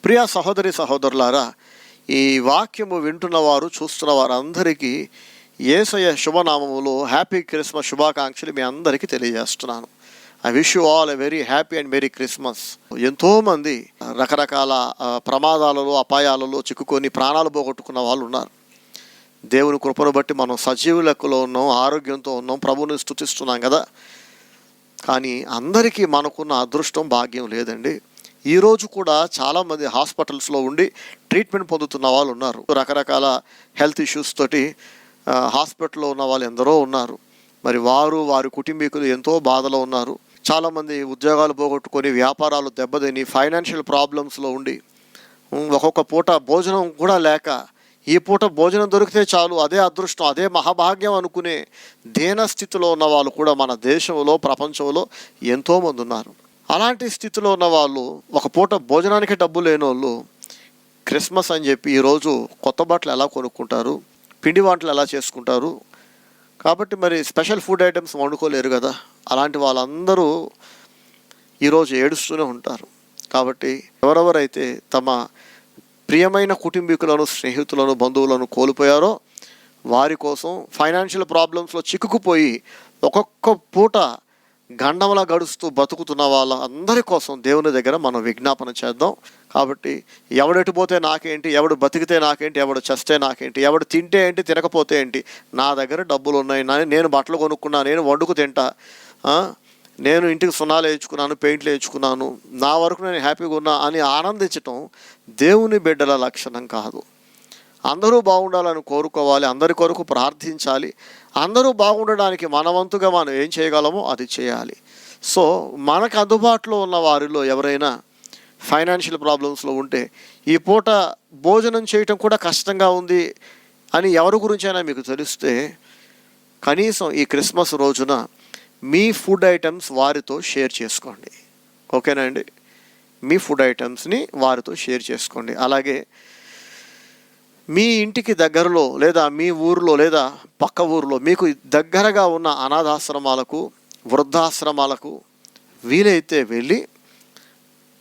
ప్రియ సహోదరి సహోదరులారా, ఈ వాక్యము వింటున్న వారు చూస్తున్న వారందరికీ యేసయ్య శుభనామములో హ్యాపీ క్రిస్మస్ శుభాకాంక్షలు మీ అందరికీ తెలియజేస్తున్నాను. I wish you all a very happy and merry Christmas. ఎంతోమంది రకరకాల ప్రమాదాలలో అపాయాలలో చిక్కుకొని ప్రాణాలు పోగొట్టుకున్న వాళ్ళు ఉన్నారు. దేవుని కృపను బట్టి మనం సజీవ లెక్కలో ఉన్నాం, ఆరోగ్యంతో ఉన్నాం, ప్రభువుని స్తుతిస్తున్నాం కదా. కానీ అందరికీ మనకున్న అదృష్టం భాగ్యం లేదండి. ఈరోజు కూడా చాలామంది హాస్పిటల్స్లో ఉండి ట్రీట్మెంట్ పొందుతున్న వాళ్ళు ఉన్నారు. రకరకాల హెల్త్ ఇష్యూస్ తోటి హాస్పిటల్లో ఉన్న వాళ్ళు ఎందరో ఉన్నారు. మరి వారి కుటుంబీకులు ఎంతో బాధలో ఉన్నారు. చాలామంది ఉద్యోగాలు పోగొట్టుకొని వ్యాపారాలు దెబ్బతిని ఫైనాన్షియల్ ప్రాబ్లమ్స్లో ఉండి ఒక్కొక్క పూట భోజనం కూడా లేక, ఈ పూట భోజనం దొరికితే చాలు అదే అదృష్టం, అదే మహాభాగ్యం అనుకునే దీనస్థితిలో ఉన్న వాళ్ళు కూడా మన దేశంలో, ప్రపంచంలో ఎంతోమంది ఉన్నారు. అలాంటి స్థితిలో ఉన్న వాళ్ళు, ఒక పూట భోజనానికి డబ్బు లేని వాళ్ళు క్రిస్మస్ అని చెప్పి ఈరోజు కొత్త బట్టలు ఎలా కొనుక్కుంటారు, పిండి వంటలు ఎలా చేసుకుంటారు. కాబట్టి మరి స్పెషల్ ఫుడ్ ఐటమ్స్ వండుకోలేరు కదా. అలాంటి వాళ్ళందరూ ఈరోజు ఏడుస్తూనే ఉంటారు. కాబట్టి ఎవరెవరైతే తమ ప్రియమైన కుటుంబీకులను, స్నేహితులను, బంధువులను కోల్పోయారో వారి కోసం, ఫైనాన్షియల్ ప్రాబ్లమ్స్లో చిక్కుకుపోయి ఒక్కొక్క పూట గండంలా గడుస్తూ బతుకుతున్న వాళ్ళ అందరి కోసం దేవుని దగ్గర మనం విజ్ఞాపన చేద్దాం. కాబట్టి ఎవడెటు పోతే నాకేంటి, ఎవడు బతికితే నాకేంటి, ఎవడు చస్తే నాకేంటి, ఎవడు తింటే ఏంటి, తినకపోతే ఏంటి, నా దగ్గర డబ్బులు ఉన్నాయి, నేను బట్టలు కొనుక్కున్నా, నేను వండుకు తింటా, నేను ఇంటికి సున్నాలు వేయించుకున్నాను, పెయింట్లు వేయించుకున్నాను, నా వరకు నేను హ్యాపీగా ఉన్నా అని ఆనందించటం దేవుని బిడ్డల లక్షణం కాదు. అందరూ బాగుండాలని కోరుకోవాలి, అందరి కొరకు ప్రార్థించాలి. అందరూ బాగుండడానికి మన వంతుగా మనం ఏం చేయగలమో అది చేయాలి. సో మనకు అందుబాటులో ఉన్న వారిలో ఎవరైనా ఫైనాన్షియల్ ప్రాబ్లమ్స్లో ఉంటే, ఈ పూట భోజనం చేయటం కూడా కష్టంగా ఉంది అని ఎవరి గురించైనా మీకు తెలిస్తే, కనీసం ఈ క్రిస్మస్ రోజున మీ ఫుడ్ ఐటమ్స్ వారితో షేర్ చేసుకోండి. ఓకేనా అండి? మీ ఫుడ్ ఐటమ్స్ని వారితో షేర్ చేసుకోండి. అలాగే మీ ఇంటికి దగ్గరలో లేదా మీ ఊరిలో లేదా పక్క ఊరిలో మీకు దగ్గరగా ఉన్న అనాథాశ్రమాలకు, వృద్ధాశ్రమాలకు వీలైతే వెళ్ళి,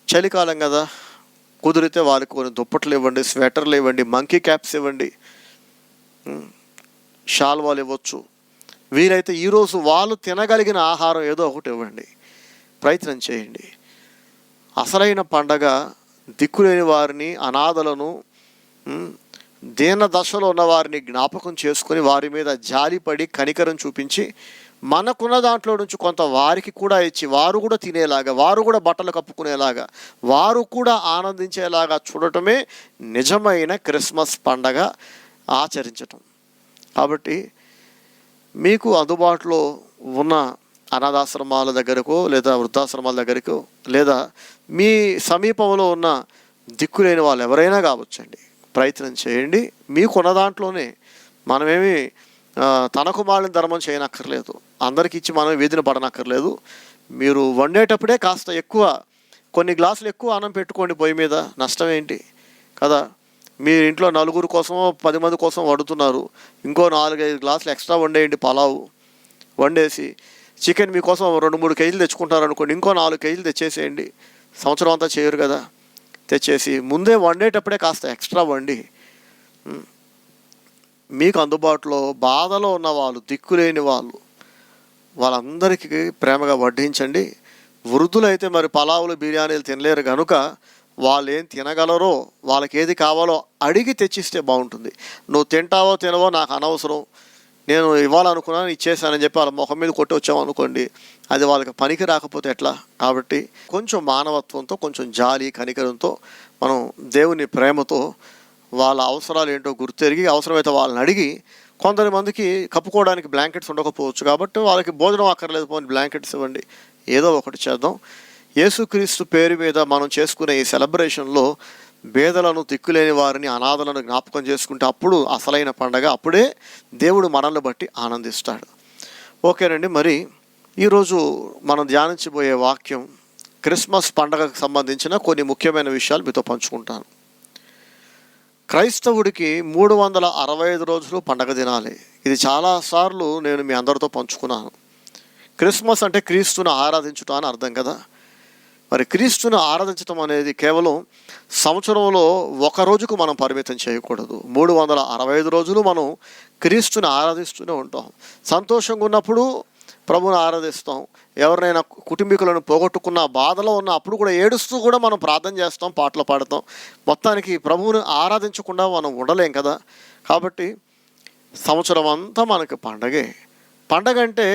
చలికాలం కదా, కుదిరితే వారికి కొన్ని దుప్పట్లు ఇవ్వండి, స్వెటర్లు ఇవ్వండి, మంకీ క్యాప్స్ ఇవ్వండి, షాల్వాలు ఇవ్వచ్చు. వీలైతే ఈరోజు వాళ్ళు తినగలిగిన ఆహారం ఏదో ఒకటి ఇవ్వండి, ప్రయత్నం చేయండి. అసలైన పండగ దిక్కులేని వారిని, అనాథలను, దీన దశలో ఉన్న వారిని జ్ఞాపకం చేసుకొని వారి మీద జాలిపడి కనికరం చూపించి మనకున్న దాంట్లో నుంచి కొంత వారికి కూడా ఇచ్చి, వారు కూడా తినేలాగా, వారు కూడా బట్టలు కప్పుకునేలాగా, వారు కూడా ఆనందించేలాగా చూడటమే నిజమైన క్రిస్మస్ పండగ ఆచరించటం. కాబట్టి మీకు అందుబాటులో ఉన్న అనాథాశ్రమాల దగ్గరకో లేదా వృద్ధాశ్రమాల దగ్గరకో లేదా మీ సమీపంలో ఉన్న దిక్కులేని వాళ్ళు ఎవరైనా కావచ్చండి, ప్రయత్నం చేయండి. మీకున్న దాంట్లోనే, మనమేమి తనకు మాలిన ధర్మం చేయనక్కర్లేదు, అందరికి ఇచ్చి మనం వీధిని పడనక్కర్లేదు. మీరు వండేటప్పుడే కాస్త ఎక్కువ, కొన్ని గ్లాసులు ఎక్కువ అన్నం పెట్టుకోండి పొయ్యి మీద, నష్టం ఏంటి కదా. మీరు ఇంట్లో నలుగురు కోసమో 10 మంది కోసం వండుతున్నారు, ఇంకో 4-5 గ్లాసులు ఎక్స్ట్రా వండేయండి. పలావు వండేసి చికెన్ మీకోసం 2-3 కేజీలు తెచ్చుకుంటారనుకోండి, ఇంకో 4 కేజీలు తెచ్చేసేయండి. సంవత్సరం అంతా చేయరు కదా. తెచ్చేసి ముందే వండేటప్పుడే కాస్త ఎక్స్ట్రా వండి మీకు అందుబాటులో బాధలో ఉన్న వాళ్ళు, దిక్కులేని వాళ్ళు, వాళ్ళందరికీ ప్రేమగా వడ్డించండి. వృద్ధులైతే మరి పలావులు, బిర్యానీలు తినలేరు కనుక వాళ్ళు ఏం తినగలరో, వాళ్ళకి ఏది కావాలో అడిగి తెచ్చిస్తే బాగుంటుంది. నువ్వు తింటావో తినవో నాకు అనవసరం, నేను ఇవ్వాలనుకున్నాను ఇచ్చేసానని చెప్పి వాళ్ళ ముఖం మీద కొట్టి వచ్చామనుకోండి, అది వాళ్ళకి పనికి రాకపోతే ఎట్లా. కాబట్టి కొంచెం మానవత్వంతో, కొంచెం జాలి కనికరంతో, మనం దేవుని ప్రేమతో వాళ్ళ అవసరాలు ఏంటో గుర్తెరిగి, అవసరమైతే వాళ్ళని అడిగి, కొంతమందికి కప్పుకోవడానికి బ్లాంకెట్స్ ఉండకపోవచ్చు కాబట్టి వాళ్ళకి భోజనం అక్కర్లేదు, పోనీ బ్లాంకెట్స్ ఇవ్వండి, ఏదో ఒకటి చేద్దాం. యేసుక్రీస్తు పేరు మీద మనం చేసుకునే ఈ సెలబ్రేషన్లో పేదలను, దిక్కులేని వారిని, అనాథలను జ్ఞాపకం చేసుకుంటే అప్పుడు అసలైన పండగ, అప్పుడే దేవుడు మనల్ని బట్టి ఆనందిస్తాడు. ఓకేనండి. మరి ఈరోజు మనం ధ్యానించబోయే వాక్యం క్రిస్మస్ పండగకు సంబంధించిన కొన్ని ముఖ్యమైన విషయాలు మీతో పంచుకుంటాను. క్రైస్తవుడికి 365 రోజులు పండగ దినాలే. ఇది చాలాసార్లు నేను మీ అందరితో పంచుకున్నాను. క్రిస్మస్ అంటే క్రీస్తును ఆరాధించుట అని అర్థం కదా. మరి క్రీస్తుని ఆరాధించడం అనేది కేవలం సంవత్సరంలో ఒక రోజుకు మనం పరిమితం చేయకూడదు. 365 రోజులు మనం క్రీస్తుని ఆరాధిస్తూనే ఉంటాం. సంతోషంగా ఉన్నప్పుడు ప్రభువుని ఆరాధిస్తాం. ఎవరినైనా కుటుంబీకులను పోగొట్టుకున్న బాధలో ఉన్న అప్పుడు కూడా ఏడుస్తూ కూడా మనం ప్రార్థన చేస్తాం, పాటలు పాడతాం. మొత్తానికి ప్రభువుని ఆరాధించకుండా మనం ఉండలేం కదా. కాబట్టి సంవత్సరం అంతా మనకి పండగే. పండగ అంటే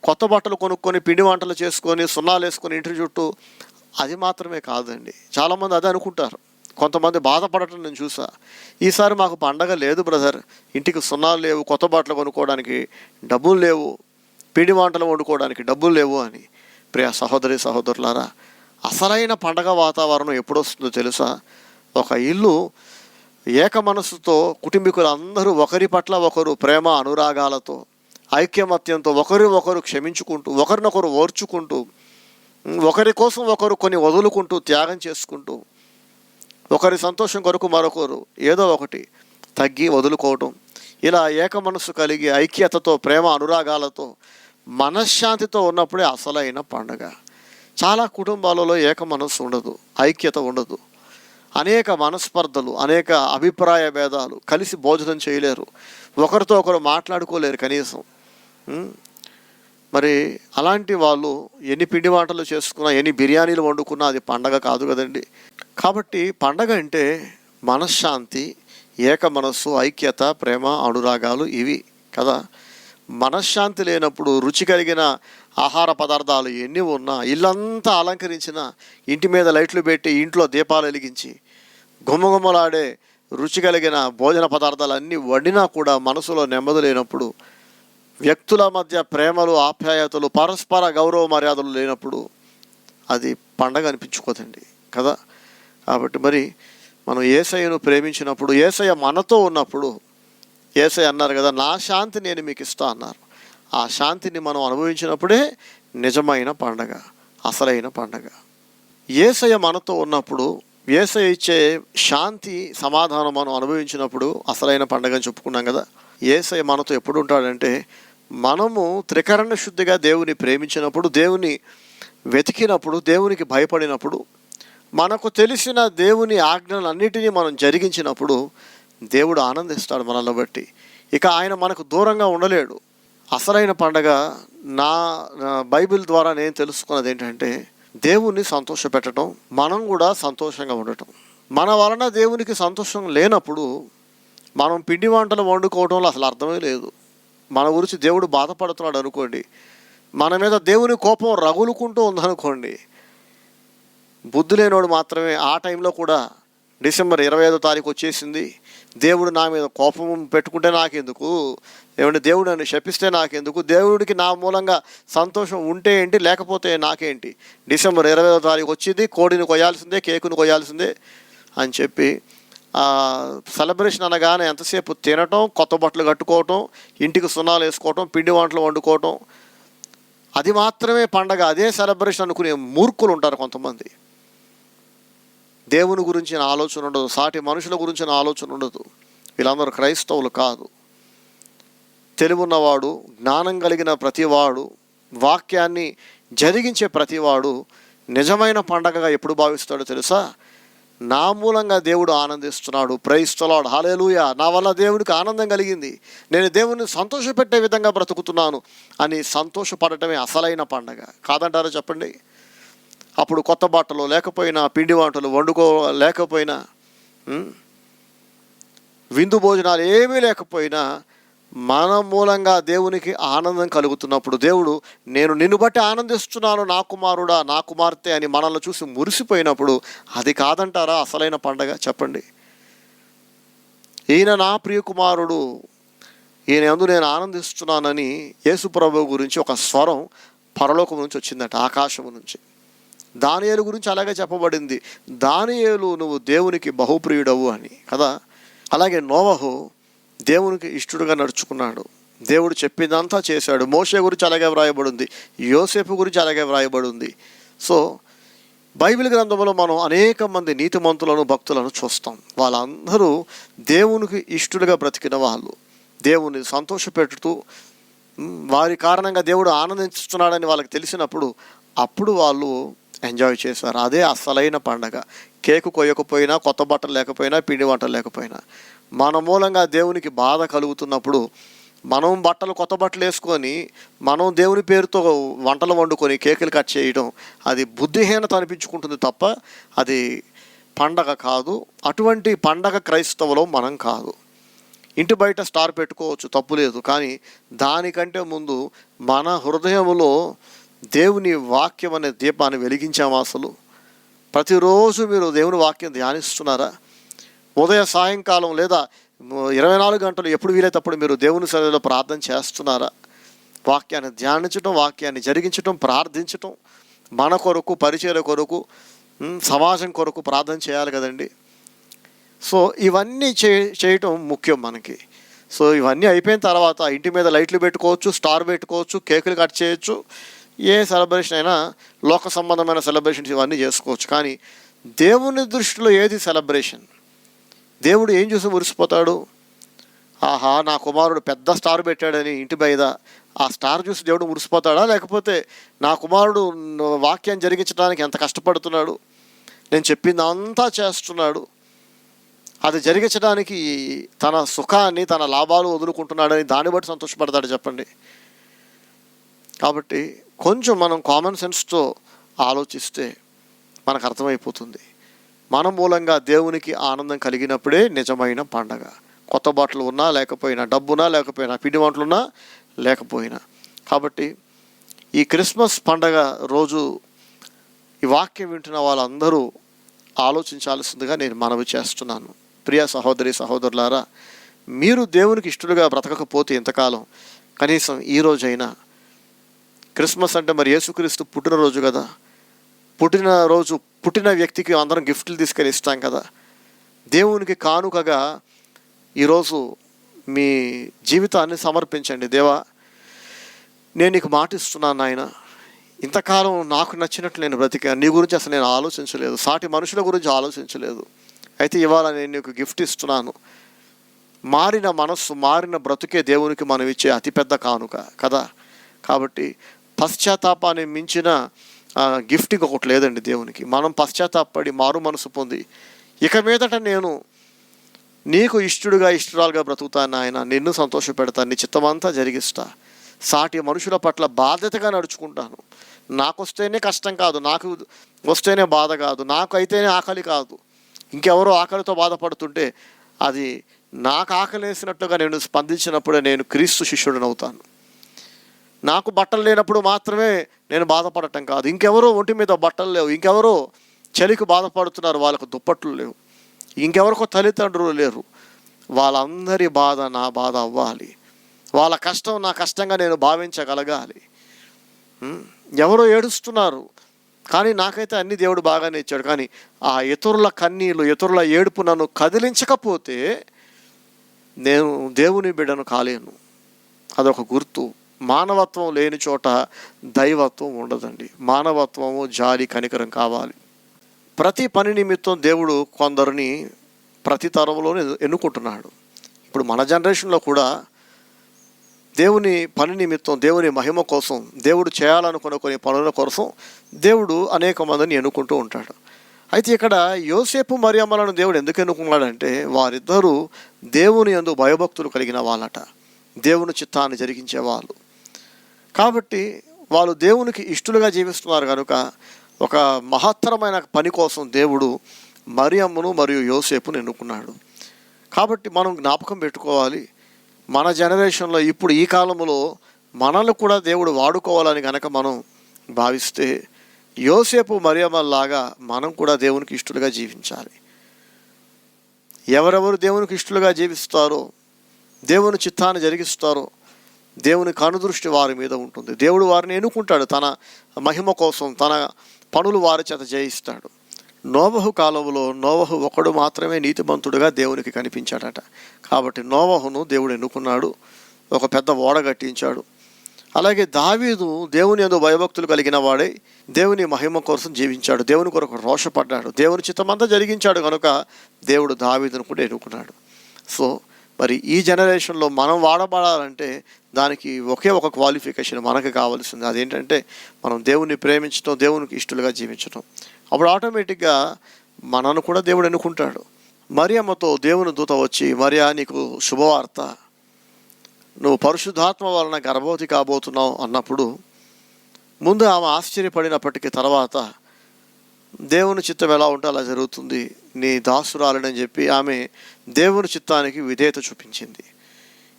కొత్త బట్టలు కొనుక్కొని పిండి వంటలు చేసుకొని సున్నాలు వేసుకొని ఇంటి చుట్టూ అది మాత్రమే కాదండి. చాలామంది అదే అనుకుంటారు. కొంతమంది బాధపడటం నేను చూసా. ఈసారి మాకు పండగ లేదు బ్రదర్, ఇంటికి సున్నాలు లేవు, కొత్త బట్టలు కొనుక్కోవడానికి డబ్బులు లేవు, పిండి వంటలు వండుకోవడానికి డబ్బులు లేవు అని. ప్రియ సహోదరి సహోదరులారా, అసలైన పండగ వాతావరణం ఎప్పుడు వస్తుందో తెలుసా? ఒక ఇల్లు ఏక మనస్సుతో కుటుంబీకులందరూ ఒకరి పట్ల ఒకరు ప్రేమ అనురాగాలతో ఐక్యమత్యంతో ఒకరు ఒకరు క్షమించుకుంటూ ఒకరినొకరు ఓర్చుకుంటూ ఒకరి కోసం ఒకరు కొన్ని వదులుకుంటూ త్యాగం చేసుకుంటూ ఒకరి సంతోషం కొరకు మరొకరు ఏదో ఒకటి తగ్గి వదులుకోవటం, ఇలా ఏక మనస్సు కలిగి ఐక్యతతో ప్రేమ అనురాగాలతో మనశ్శాంతితో ఉన్నప్పుడే అసలైన పండుగ. చాలా కుటుంబాలలో ఏక మనస్సు ఉండదు, ఐక్యత ఉండదు. అనేక మనస్పర్ధలు, అనేక అభిప్రాయ భేదాలు, కలిసి భోజనం చేయలేరు, ఒకరితో ఒకరు మాట్లాడుకోలేరు కనీసం. మరి అలాంటి వాళ్ళు ఎన్ని పిండి వంటలు చేసుకున్నా, ఎన్ని బిర్యానీలు వండుకున్నా అది పండగ కాదు కదండి. కాబట్టి పండగ అంటే మనశ్శాంతి, ఏక మనస్సు, ఐక్యత, ప్రేమ, అనురాగాలు ఇవి కదా. మనశ్శాంతి లేనప్పుడు రుచి కలిగిన ఆహార పదార్థాలు ఎన్ని ఉన్నా, ఇల్లంతా అలంకరించిన, ఇంటి మీద లైట్లు పెట్టి ఇంట్లో దీపాలు వెలిగించి గుమ్మగుమ్మలాడే రుచి కలిగిన భోజన పదార్థాలు అన్నీ వండినా కూడా మనసులో నెమ్మది లేనప్పుడు, వ్యక్తుల మధ్య ప్రేమలు, ఆప్యాయతలు, పరస్పర గౌరవ మర్యాదలు లేనప్పుడు అది పండగ అనిపించుకోదండి కదా. కాబట్టి మరి మనం యేసయ్యను ప్రేమించినప్పుడు, యేసయ్య మనతో ఉన్నప్పుడు, యేసయ్య అన్నారు కదా, నా శాంతి నేను మీకు ఇస్తా అన్నారు. ఆ శాంతిని మనం అనుభవించినప్పుడే నిజమైన పండగ, అసలైన పండగ. యేసయ్య మనతో ఉన్నప్పుడు, యేసయ్య ఇచ్చే శాంతి సమాధానం మనం అనుభవించినప్పుడు అసలైన పండగ అని చెప్పుకున్నాం కదా. యేసయ్య మనతో ఎప్పుడు ఉంటాడంటే, మనము త్రికరణ శుద్ధిగా దేవుని ప్రేమించినప్పుడు, దేవుని వెతికినప్పుడు, దేవునికి భయపడినప్పుడు, మనకు తెలిసిన దేవుని ఆజ్ఞలన్నిటినీ మనం జరిగించినప్పుడు దేవుడు ఆనందిస్తాడు మనల్ని బట్టి. ఇక ఆయన మనకు దూరంగా ఉండలేడు. అసలైన పండగ నా బైబిల్ ద్వారా నేను తెలుసుకున్నది ఏంటంటే, దేవుణ్ణి సంతోషపెట్టడం, మనం కూడా సంతోషంగా ఉండటం. మన వలన దేవునికి సంతోషం లేనప్పుడు మనం పిండి వంటలు వండుకోవడంలో అసలు అర్థమే లేదు. మన గురించి దేవుడు బాధపడుతున్నాడు అనుకోండి, మన మీద దేవుని కోపం రగులుకుంటూ ఉందనుకోండి, బుద్ధి లేనోడు మాత్రమే ఆ టైంలో కూడా డిసెంబర్ 25వ తారీఖు వచ్చేసింది, దేవుడు నా మీద కోపం పెట్టుకుంటే నాకెందుకు, ఏమంటే దేవుడు నన్ను శపిస్తే నాకెందుకు, దేవుడికి నా మూలంగా సంతోషం ఉంటే ఏంటి లేకపోతే నాకేంటి, డిసెంబర్ 20వ తారీఖు వచ్చింది, కోడిని కొయ్యాల్సిందే, కేకుని కొయ్యాల్సిందే అని చెప్పి సెలబ్రేషన్ అనగానే ఎంతసేపు తినటం, కొత్త బట్టలు కట్టుకోవటం, ఇంటికి సున్నాలు వేసుకోవటం, పిండి వంటలు వండుకోవటం, అది మాత్రమే పండగ, అదే సెలబ్రేషన్ అనుకునే మూర్ఖులు ఉంటారు కొంతమంది. దేవుని గురించిన ఆలోచన ఉండదు, సాటి మనుషుల గురించిన ఆలోచన ఉండదు. వీళ్ళందరూ క్రైస్తవులు కాదు. తెలివున్నవాడు, జ్ఞానం కలిగిన ప్రతివాడు, వాక్యాన్ని జరిగించే ప్రతివాడు నిజమైన పండగగా ఎప్పుడు భావిస్తాడో తెలుసా? నా మూలంగా దేవుడు ఆనందిస్తున్నాడు, ప్రైజ్ ది లార్డ్, హల్లెలూయా, నా వల్ల దేవుడికి ఆనందం కలిగింది, నేను దేవుడిని సంతోషపెట్టే విధంగా బ్రతుకుతున్నాను అని సంతోషపడటమే అసలైన పండగ. కాదంటారా చెప్పండి? అప్పుడు కొత్త బట్టలు లేకపోయినా, పిండి వంటలు వండుకో లేకపోయినా, విందు భోజనాలు ఏమీ లేకపోయినా, మన మూలంగా దేవునికి ఆనందం కలుగుతున్నప్పుడు, దేవుడు నేను నిన్ను బట్టి ఆనందిస్తున్నాను నా కుమారుడా, నా కుమార్తె అని మనల్ని చూసి మురిసిపోయినప్పుడు అది కాదంటారా అసలైన పండగ? చెప్పండి. ఈయన నా ప్రియ కుమారుడు, ఈయన యందు నేను ఆనందిస్తున్నానని యేసు ప్రభువు గురించి ఒక స్వరం పరలోకం నుంచి వచ్చిందట, ఆకాశం నుంచి. దానియేలు గురించి అలాగే చెప్పబడింది, దానియేలు నువ్వు దేవునికి బహుప్రియుడవు అని కదా. అలాగే నోవహు దేవునికి ఇష్టడుగా నడుచుకున్నాడు, దేవుడు చెప్పిందంతా చేశాడు. మోషే గురించి అలాగే వ్రాయబడింది, యోసేపు గురించి అలాగే వ్రాయబడింది. సో బైబిల్ గ్రంథంలో మనం అనేక మంది నీతిమంతులను, భక్తులను చూస్తాం. వాళ్ళందరూ దేవునికి ఇష్టడుగా బ్రతికిన వాళ్ళు, దేవుని సంతోషపెడుతూ వారి కారణంగా దేవుడు ఆనందిస్తున్నాడని వాళ్ళకి తెలిసినప్పుడు అప్పుడు వాళ్ళు ఎంజాయ్ చేశారు. అదే అసలైన పండగ. కేకు కొయ్యకపోయినా, కొత్త బట్టలు లేకపోయినా, పిండి వంటలు లేకపోయినా, మన మూలంగా దేవునికి బాధ కలుగుతున్నప్పుడు మనం కొత్త బట్టలు వేసుకొని మనం దేవుని పేరుతో వంటలు వండుకొని కేకులు కట్ చేయడం అది బుద్ధిహీనత అనిపించుకుంటుంది తప్ప అది పండగ కాదు. అటువంటి పండగ క్రైస్తవులో మనం కాదు. ఇంటి బయట స్టార్ పెట్టుకోవచ్చు, తప్పు లేదు. కానీ దానికంటే ముందు మన హృదయంలో దేవుని వాక్యం అనే దీపాన్ని వెలిగించాము. అసలు ప్రతిరోజు మీరు దేవుని వాక్యం ధ్యానిస్తున్నారా? ఉదయ సాయంకాలం లేదా 24 గంటలు ఎప్పుడు వీలైతే అప్పుడు మీరు దేవుని సన్నిధిలో ప్రార్థన చేస్తున్నారా? వాక్యాన్ని ధ్యానించటం, వాక్యాన్ని జరిగించటం, ప్రార్థించటం, మన కొరకు, పరిచర్య కొరకు, సమాజం కొరకు ప్రార్థన చేయాలి కదండి. సో ఇవన్నీ చేయటం ముఖ్యం మనకి. సో ఇవన్నీ అయిపోయిన తర్వాత ఇంటి మీద లైట్లు పెట్టుకోవచ్చు, స్టార్ పెట్టుకోవచ్చు, కేకులు కట్ చేయొచ్చు, ఏ సెలబ్రేషన్ అయినా లోక సంబంధమైన సెలబ్రేషన్స్ ఇవన్నీ చేసుకోవచ్చు. కానీ దేవుని దృష్టిలో ఏది సెలబ్రేషన్? దేవుడు ఏం చూసి మురిసిపోతాడు? ఆహా, నా కుమారుడు పెద్ద స్టార్ పెట్టాడని ఇంటి మీద ఆ స్టార్ చూసి దేవుడు మురిసిపోతాడా? లేకపోతే నా కుమారుడు వాక్యాన్ని జరిగించడానికి ఎంత కష్టపడుతున్నాడు, నేను చెప్పింది అంతా చేస్తున్నాడు, అది జరిగించడానికి తన సుఖాన్ని, తన లాభాలు వదులుకుంటున్నాడని దాన్ని బట్టి సంతోషపడతాడు చెప్పండి. కాబట్టి కొంచెం మనం కామన్ సెన్స్తో ఆలోచిస్తే మనకు అర్థమైపోతుంది. మన మూలంగా దేవునికి ఆనందం కలిగినప్పుడే నిజమైన పండగ. కొత్త బట్టలు ఉన్నా లేకపోయినా, డబ్బున్నా లేకపోయినా, పిండి వంటలున్నా లేకపోయినా. కాబట్టి ఈ క్రిస్మస్ పండగ రోజు ఈ వాక్యం వింటున్న వాళ్ళందరూ ఆలోచించాల్సిందిగా నేను మనవి చేస్తున్నాను. ప్రియ సహోదరి సహోదరులారా, మీరు దేవునికి ఇష్టలుగా బ్రతకకపోతే ఇంతకాలం కనీసం ఈరోజైనా, క్రిస్మస్ అంటే మరి యేసుక్రీస్తు పుట్టినరోజు కదా, పుట్టిన వ్యక్తికి అందరం గిఫ్ట్లు తీసుకెళ్ళి ఇస్తాం కదా. దేవునికి కానుకగా ఈరోజు మీ జీవితాన్ని సమర్పించండి. దేవా, నేను నీకు మాటిస్తున్నాను నాయన, ఇంతకాలం నాకు నచ్చినట్లు నేను బ్రతికా, నీ గురించి అసలు నేను ఆలోచించలేదు, సాటి మనుషుల గురించి ఆలోచించలేదు. అయితే ఇవాళ నేను నీకు గిఫ్ట్ ఇస్తున్నాను. మారిన మనస్సు, మారిన బ్రతుకే దేవునికి మనం ఇచ్చే అతిపెద్ద కానుక కదా. కాబట్టి పశ్చాత్తాపాన్ని మించిన గిఫ్ట్ ఇంకొకటి లేదండి దేవునికి. మనం పశ్చాత్తాపడి మారు మనసు పొంది ఇక మీదట నేను నీకు ఇష్టడుగా, ఇష్టరాలుగా బ్రతుకుతాను ఆయన, నిన్ను సంతోషపెడతాను, నీ చిత్తమంతా జరిగిస్తా, సాటి మనుషుల పట్ల బాధ్యతగా నడుచుకుంటాను. నాకు వస్తేనే కష్టం కాదు, నాకు వస్తేనే బాధ కాదు, నాకు అయితేనే ఆకలి కాదు, ఇంకెవరో ఆకలితో బాధపడుతుంటే అది నాకు ఆకలి వేసినట్టుగా నేను స్పందించినప్పుడే నేను క్రీస్తు శిష్యుడిని అవుతాను. నాకు బట్టలు లేనప్పుడు మాత్రమే నేను బాధపడటం కాదు, ఇంకెవరో ఒంటి మీద బట్టలు లేవు, ఇంకెవరో చలికి బాధపడుతున్నారు, వాళ్ళకు దుప్పట్లు లేవు, ఇంకెవరికో తల్లిదండ్రులు లేరు, వాళ్ళందరి బాధ నా బాధ అవ్వాలి, వాళ్ళ కష్టం నా కష్టంగా నేను భావించగలగాలి. ఎవరో ఏడుస్తున్నారు కానీ నాకైతే అన్ని దేవుడు బాగానే ఇచ్చాడు. కానీ ఆ ఇతరుల కన్నీళ్ళు, ఇతరుల ఏడుపు నన్ను కదిలించకపోతే నేను దేవుని బిడ్డను కాలేను. అదొక గుర్తు. మానవత్వం లేని చోట దైవత్వం ఉండదండి. మానవత్వము, జాలి, కనికరం కావాలి. ప్రతి పని నిమిత్తం దేవుడు కొందరిని ప్రతి తరంలోనే ఎన్నుకుంటున్నాడు. ఇప్పుడు మన జనరేషన్లో కూడా దేవుని పని నిమిత్తం, దేవుని మహిమ కోసం, దేవుడు చేయాలనుకున్న కొన్ని పనుల కోసం దేవుడు అనేక మందిని ఎన్నుకుంటూ ఉంటాడు. అయితే ఇక్కడ యోసేపు మరియమ్మలను దేవుడు ఎందుకు ఎన్నుకున్నాడంటే వారిద్దరూ దేవుని యందు భయభక్తులు కలిగిన వాళ్ళట, దేవుని చిత్తాన్ని జరిగించే వాళ్ళు. కాబట్టి వాళ్ళు దేవునికి ఇష్టలుగా జీవిస్తున్నారు కనుక ఒక మహత్తరమైన పని కోసం దేవుడు మరియమ్మను మరియు యోసేపును ఎన్నుకున్నాడు. కాబట్టి మనం జ్ఞాపకం పెట్టుకోవాలి, మన జనరేషన్లో ఇప్పుడు ఈ కాలంలో మనల్ని కూడా దేవుడు వాడుకోవాలని కనుక మనం భావిస్తే యోసేపు మరియమ్మలాగా మనం కూడా దేవునికి ఇష్టలుగా జీవించాలి. ఎవరెవరు దేవునికి ఇష్టలుగా జీవిస్తారో, దేవుని చిత్తాన్ని జరిగిస్తారో దేవుని కనుదృష్టి వారి మీద ఉంటుంది. దేవుడు వారిని ఎన్నుకుంటాడు, తన మహిమ కోసం తన పనులు వారి చేత చేయిస్తాడు. నోవహు కాలంలో నోవహు ఒకడు మాత్రమే నీతిమంతుడుగా దేవునికి కనిపించాడట. కాబట్టి నోవహును దేవుడు ఎన్నుకున్నాడు, ఒక పెద్ద ఓడ కట్టించాడు. అలాగే దావీదు దేవుని యందు భయభక్తులు కలిగిన వాడై దేవుని మహిమ కోసం జీవించాడు, దేవుని కొరకు రోషపడ్డాడు, దేవుని చిత్తమంతా జరిగించాడు కనుక దేవుడు దావీదును కూడా ఎన్నుకున్నాడు. సో మరి ఈ జనరేషన్లో మనం వాడబడాలంటే దానికి ఒకే ఒక క్వాలిఫికేషన్ మనకు కావాల్సింది. అదేంటంటే మనం దేవుణ్ణి ప్రేమించడం, దేవునికి ఇష్టలుగా జీవించడం. అప్పుడు ఆటోమేటిక్గా మనను కూడా దేవుడు ఎన్నుకుంటాడు. మరియమ్మతో దేవుని దూత వచ్చి, మరియా నీకు శుభవార్త, నువ్వు పరిశుద్ధాత్మ వలన గర్భవతి కాబోతున్నావు అన్నప్పుడు ముందు ఆమె ఆశ్చర్యపడినప్పటికీ తర్వాత దేవుని చిత్తం ఎలా ఉంటే అలా జరుగుతుంది, నీ దాసురాలని చెప్పి ఆమె దేవుని చిత్తానికి విధేయత చూపించింది.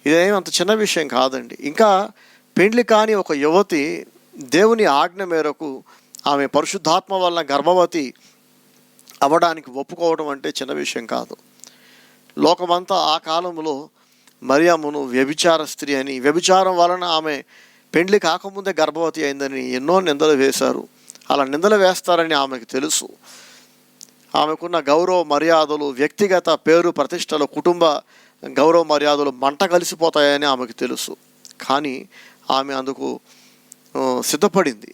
ఇదేం అంత చిన్న విషయం కాదండి. ఇంకా పెండ్లి కాని ఒక యువతి దేవుని ఆజ్ఞ మేరకు ఆమె పరిశుద్ధాత్మ వలన గర్భవతి అవ్వడానికి ఒప్పుకోవడం అంటే చిన్న విషయం కాదు. లోకమంతా ఆ కాలంలో మరియమ్మను వ్యభిచార స్త్రీ అని, వ్యభిచారం వలన ఆమె పెండ్లి కాకముందే గర్భవతి అయిందని ఎన్నో నిందలు వేశారు. అలా నిందలు వేస్తారని ఆమెకు తెలుసు. ఆమెకున్న గౌరవ మర్యాదలు, వ్యక్తిగత పేరు ప్రతిష్టలు, కుటుంబ గౌరవ మర్యాదలు మంట కలిసిపోతాయని ఆమెకు తెలుసు. కానీ ఆమె అందుకు సిద్ధపడింది.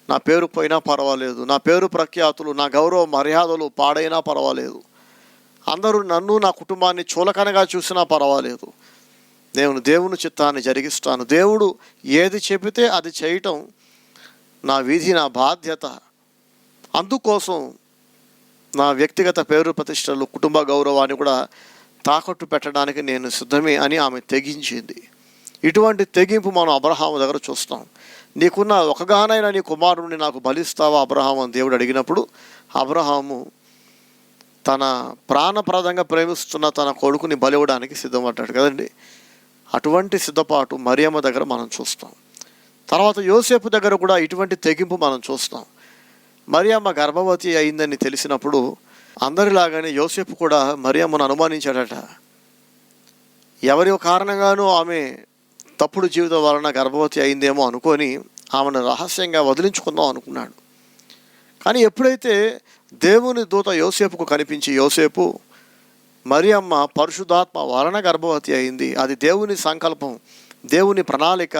నా పేరు పోయినా పర్వాలేదు, నా పేరు ప్రఖ్యాతులు, నా గౌరవ మర్యాదలు పాడైనా పర్వాలేదు, అందరూ నన్ను నా కుటుంబాన్ని చులకనగా చూసినా పర్వాలేదు, నేను దేవుని చిత్తాన్ని జరిగిస్తాను. దేవుడు ఏది చెబితే అది చేయటం నా విధి, నా బాధ్యత. అందుకోసం నా వ్యక్తిగత పేరు ప్రతిష్టలు, కుటుంబ గౌరవాన్ని కూడా తాకట్టు పెట్టడానికి నేను సిద్ధమే అని ఆమె తెగించింది. ఇటువంటి తెగింపు మనం అబ్రహాము దగ్గర చూస్తాం. నీకున్న ఒకగానైనా నీ కుమారుడిని నాకు బలిస్తావా అబ్రహాము అని దేవుడు అడిగినప్పుడు అబ్రహాము తన ప్రాణప్రదంగా ప్రేమిస్తున్న తన కొడుకుని బలివ్వడానికి సిద్ధపడ్డాడు కదండి. అటువంటి సిద్ధపాటు మరియమ్మ దగ్గర మనం చూస్తాం. తర్వాత యోసేపు దగ్గర కూడా ఇటువంటి తెగింపు మనం చూస్తాం. మరియమ్మ గర్భవతి అయిందని తెలిసినప్పుడు అందరిలాగానే యోసేపు కూడా మరియమ్మను అనుమానించాడట. ఎవరి కారణంగానూ ఆమె తప్పుడు జీవితం వలన గర్భవతి అయిందేమో అనుకొని ఆమెను రహస్యంగా వదిలించుకుందాం అనుకున్నాడు. కానీ ఎప్పుడైతే దేవుని దూత యోసేపుకు కనిపించి, యోసేపు మరియమ్మ పరిశుద్ధాత్మ వలన గర్భవతి అయింది, అది దేవుని సంకల్పం, దేవుని ప్రణాళిక,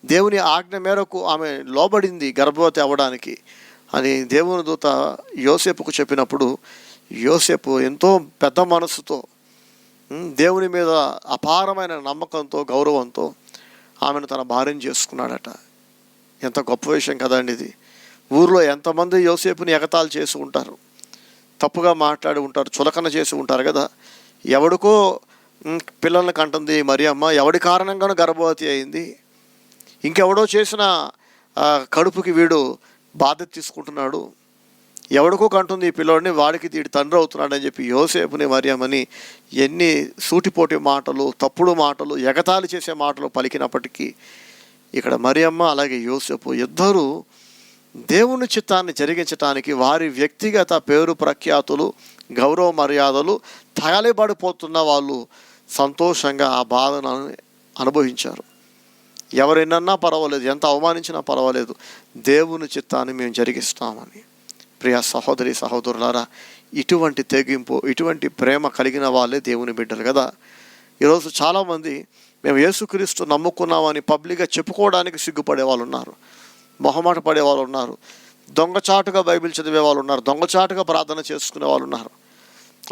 దేవుని ఆజ్ఞ మేరకు ఆమె లోబడింది గర్భవతి అవ్వడానికి అని దేవుని దూత యోసేపుకు చెప్పినప్పుడు యోసేపు ఎంతో పెద్ద మనసుతో, దేవుని మీద అపారమైన నమ్మకంతో, గౌరవంతో ఆమెను తన భార్యను చేసుకున్నాడట. ఎంత గొప్ప విషయం కదండి ఇది. ఊరిలో ఎంతమంది యోసేపుని ఎగతాళి చేసి ఉంటారు, తప్పుగా మాట్లాడి ఉంటారు, చులకన చేసి ఉంటారు కదా. ఎవడికో పిల్లల్ని కంటుంది మరియమ్మ, ఎవడి కారణంగానూ గర్భవతి అయింది, ఇంకెవడో చేసిన కడుపుకి వీడు బాధ్యత తీసుకుంటున్నాడు, ఎవడికో కంటుంది ఈ పిల్లోడిని, వాడికి వీడి తండ్రి అవుతున్నాడని చెప్పి యోసేపుని మరియమ్మని ఎన్ని సూటిపోటి మాటలు, తప్పుడు మాటలు, ఎగతాళి చేసే మాటలు పలికినప్పటికీ ఇక్కడ మరియమ్మ అలాగే యోసేపు ఇద్దరూ దేవుని చిత్తాన్ని జరిగించటానికి వారి వ్యక్తిగత పేరు ప్రఖ్యాతులు, గౌరవ మర్యాదలు తగలిబడిపోతున్న వాళ్ళు సంతోషంగా ఆ బాధను అనుభవించారు. ఎవరైనా పర్వాలేదు, ఎంత అవమానించినా పర్వాలేదు, దేవుని చిత్తాన్ని మేము జరిగిస్తామని. ప్రియ సహోదరి సహోదరులారా, ఇటువంటి తెగింపు, ఇటువంటి ప్రేమ కలిగిన వాళ్ళే దేవుని బిడ్డలు కదా. ఈరోజు చాలామంది మేము యేసుక్రీస్తు నమ్ముకున్నామని పబ్లిక్గా చెప్పుకోవడానికి సిగ్గుపడే వాళ్ళు ఉన్నారు, మొహమాట పడే వాళ్ళు ఉన్నారు, దొంగచాటుగా బైబిల్ చదివే వాళ్ళు ఉన్నారు, దొంగచాటుగా ప్రార్థన చేసుకునే వాళ్ళు ఉన్నారు.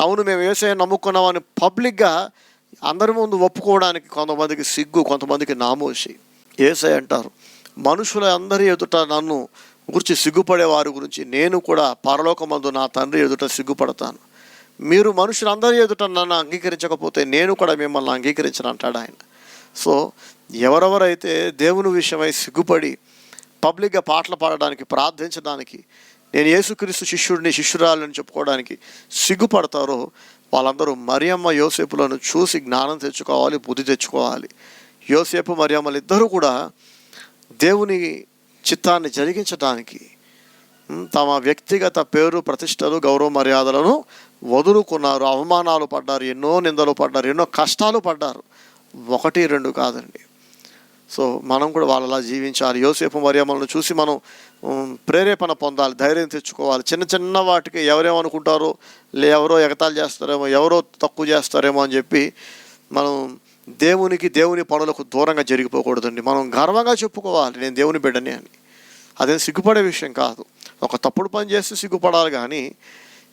అవును మేము యేసయ్య నమ్ముకున్నామని పబ్లిక్గా అందరి ముందు ఒప్పుకోవడానికి కొంతమందికి సిగ్గు, కొంతమందికి నామోషి. యేసయ్య అంటారు, మనుషుల అందరి ఎదుట నన్ను గురించి సిగ్గుపడే వారి గురించి నేను కూడా పరలోకమందు నా తండ్రి ఎదుట సిగ్గుపడతాను. మీరు మనుషులందరి ఎదుట నన్ను అంగీకరించకపోతే నేను కూడా మిమ్మల్ని అంగీకరించను అంటాడు ఆయన. సో ఎవరెవరైతే దేవుని విషయమై సిగ్గుపడి పబ్లిక్గా పాటలు పాడడానికి, ప్రార్థించడానికి, నేను యేసుక్రీస్తు శిష్యుడిని, శిష్యురాలని చెప్పుకోవడానికి సిగ్గుపడతారో వాళ్ళందరూ మరియమ్మ యోసేపులను చూసి జ్ఞానం తెచ్చుకోవాలి, బుద్ధి తెచ్చుకోవాలి. యోసేపు మరియమ్మలు ఇద్దరూ కూడా దేవుని చిత్తాన్ని జరిగించడానికి తమ వ్యక్తిగత పేరు ప్రతిష్టలు, గౌరవ మర్యాదలను వదులుకున్నారు. అవమానాలు పడ్డారు, ఎన్నో నిందలు పడ్డారు, ఎన్నో కష్టాలు పడ్డారు. 1, 2 కాదండి. సో మనం కూడా వాళ్ళలా జీవించాలి. యోసేపు మరియమ్మలను చూసి మనం ప్రేరేపణ పొందాలి, ధైర్యం తెచ్చుకోవాలి. చిన్న చిన్న వాటికి ఎవరేమనుకుంటారో, ఎవరో ఎగతాళి చేస్తారేమో, ఎవరో తక్కువ చేస్తారేమో అని చెప్పి మనం దేవుని పనులకు దూరంగా జరిగిపోకూడదండి. మనం గర్వంగా చెప్పుకోవాలి, నేను దేవుని బిడ్డని అని. అదేం సిగ్గుపడే విషయం కాదు. ఒక తప్పుడు పని చేస్తే సిగ్గుపడాలి, కానీ